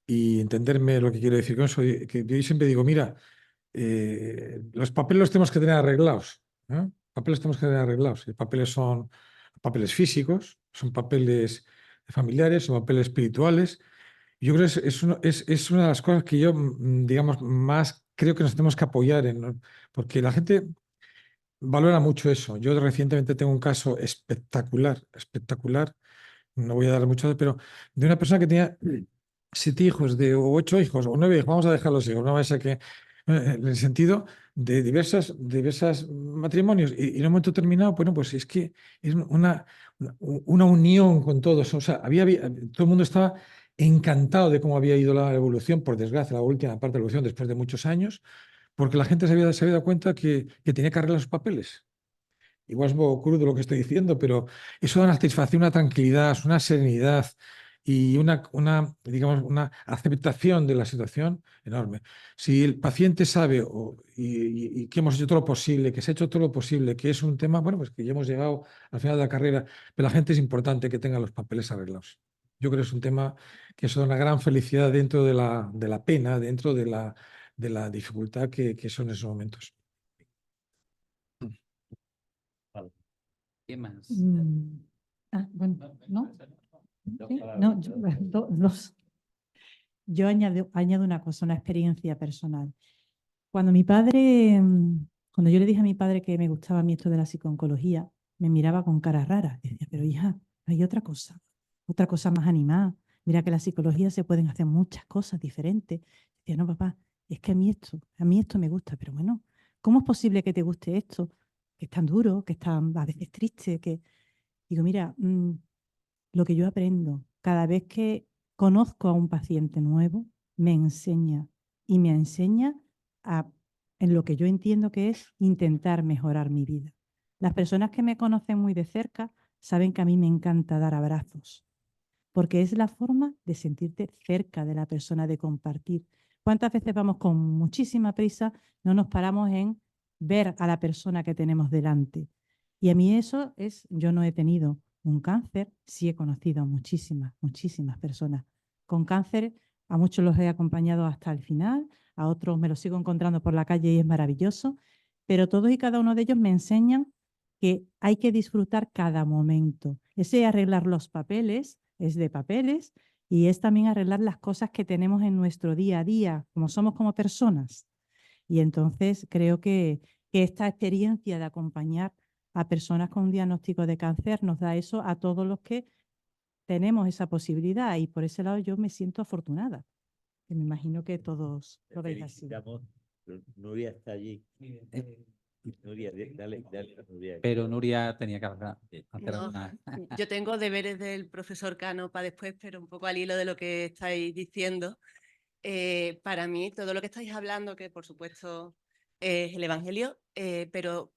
y entenderme lo que quiero decir con eso, que yo siempre digo, mira, los papeles los tenemos que tener arreglados. Papeles tenemos que tener arreglados. Y papeles son papeles físicos, son papeles familiares, son papeles espirituales. Yo creo que es una de las cosas que yo, digamos, más creo que nos tenemos que apoyar en, ¿no? Porque la gente valora mucho eso. Yo recientemente tengo un caso espectacular, espectacular, no voy a dar mucho, pero de una persona que tenía 7 hijos, o 8 hijos, o 9 hijos, vamos a dejar los hijos, no va a ser que, en el sentido de diversas matrimonios, y en un momento determinado, bueno, pues es que es una unión con todos, o sea, todo el mundo estaba encantado de cómo había ido la evolución, por desgracia, la última parte de la evolución después de muchos años, porque la gente se había dado cuenta que tenía que arreglar sus papeles. Igual es un poco crudo lo que estoy diciendo, pero eso da una satisfacción, una tranquilidad, una serenidad y digamos, una aceptación de la situación enorme. Si el paciente sabe y que hemos hecho todo lo posible, que se ha hecho todo lo posible, que es un tema, bueno, pues que ya hemos llegado al final de la carrera, pero la gente es importante que tenga los papeles arreglados. Yo creo que es un tema que eso da una gran felicidad dentro de la pena, dentro de la dificultad que son esos momentos. ¿Qué más? Bueno, ¿no? Dos Sí, palabras. no, dos. Yo añado una cosa, una experiencia personal. Cuando cuando yo le dije a mi padre que me gustaba a mí esto de la psicooncología, me miraba con cara rara. Decía, pero hija, hay otra cosa más animada. Mira que la psicología se pueden hacer muchas cosas diferentes. Decía, no, papá, es que a mí esto me gusta, pero bueno, ¿cómo es posible que te guste esto? Que es tan duro, que es tan a veces triste, que digo, mira, lo que yo aprendo cada vez que conozco a un paciente nuevo, me enseña y me enseña en lo que yo entiendo que es intentar mejorar mi vida. Las personas que me conocen muy de cerca saben que a mí me encanta dar abrazos, porque es la forma de sentirte cerca de la persona, de compartir. ¿Cuántas veces vamos con muchísima prisa, no nos paramos en ver a la persona que tenemos delante? Y a mí eso yo no he tenido un cáncer, sí he conocido a muchísimas personas con cáncer, a muchos los he acompañado hasta el final, a otros me los sigo encontrando por la calle y es maravilloso, pero todos y cada uno de ellos me enseñan que hay que disfrutar cada momento. Ese arreglar los papeles es de papeles y es también arreglar las cosas que tenemos en nuestro día a día, como somos como personas. Y entonces creo que esta experiencia de acompañar a personas con un diagnóstico de cáncer nos da eso a todos los que tenemos esa posibilidad y por ese lado yo me siento afortunada. Que me imagino que todos lo veis así. Felicitamos. Nuria está allí. Nuria, dale, Nuria. Pero Nuria tenía que hacer No, una... yo tengo deberes del profesor Cano para después, pero un poco al hilo de lo que estáis diciendo. Para mí, todo lo que estáis hablando, que por supuesto es el Evangelio, pero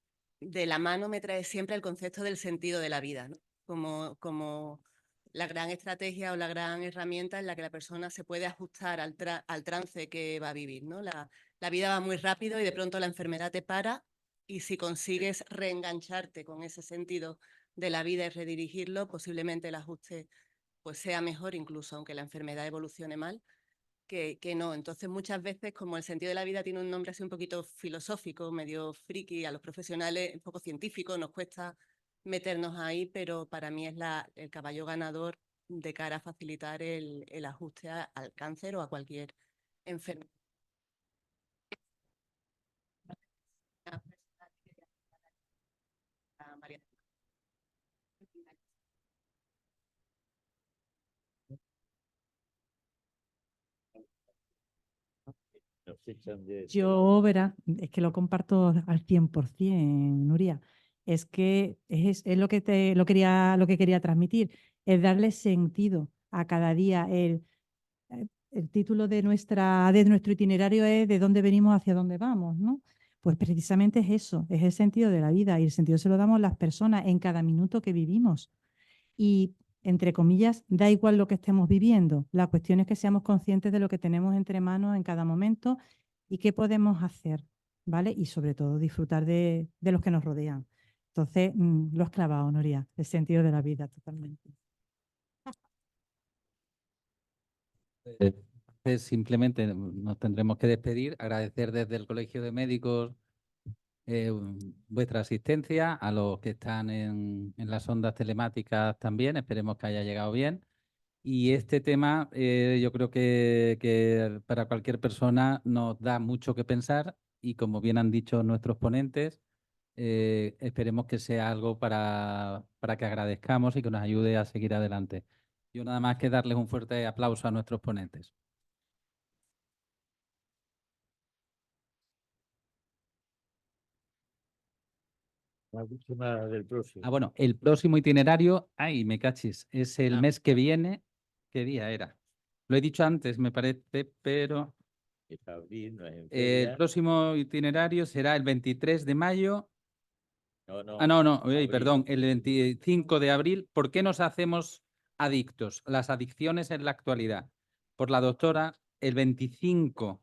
de la mano me trae siempre el concepto del sentido de la vida, ¿no? Como la gran estrategia o la gran herramienta en la que la persona se puede ajustar al trance que va a vivir, ¿no? La vida va muy rápido y de pronto la enfermedad te para y si consigues reengancharte con ese sentido de la vida y redirigirlo, posiblemente el ajuste pues sea mejor incluso aunque la enfermedad evolucione mal. Que no. Entonces, muchas veces, como el sentido de la vida tiene un nombre así un poquito filosófico, medio friki, a los profesionales un poco científicos, nos cuesta meternos ahí, pero para mí es el caballo ganador de cara a facilitar el ajuste al cáncer o a cualquier enfermedad. Yo, verá, es que lo comparto al 100%, Nuria. Es que es lo que lo que quería transmitir, es darle sentido a cada día. El título de nuestro itinerario es ¿de dónde venimos hacia dónde vamos?, ¿no? Pues precisamente es eso, es el sentido de la vida y el sentido se lo damos las personas en cada minuto que vivimos. Y entre comillas, da igual lo que estemos viviendo. La cuestión es que seamos conscientes de lo que tenemos entre manos en cada momento y qué podemos hacer, ¿vale? Y sobre todo disfrutar de los que nos rodean. Entonces, lo has clavado, Nuria, el sentido de la vida totalmente. Simplemente nos tendremos que despedir, agradecer desde el Colegio de Médicos vuestra asistencia, a los que están en las ondas telemáticas también, esperemos que haya llegado bien. Y este tema yo creo que para cualquier persona nos da mucho que pensar y como bien han dicho nuestros ponentes, esperemos que sea algo para que agradezcamos y que nos ayude a seguir adelante. Yo nada más que darles un fuerte aplauso a nuestros ponentes. La última del próximo. Ah, bueno, el próximo itinerario, ay, me cachis, es el Ah. mes que viene. ¿Qué día era? Lo he dicho antes, me parece, pero Es abril, no es en el feria. próximo itinerario será el 23 de mayo. No, Ah, no, uy, abril. perdón, el 25 de abril. ¿Por qué nos hacemos adictos? Las adicciones en la actualidad. Por la doctora, el 25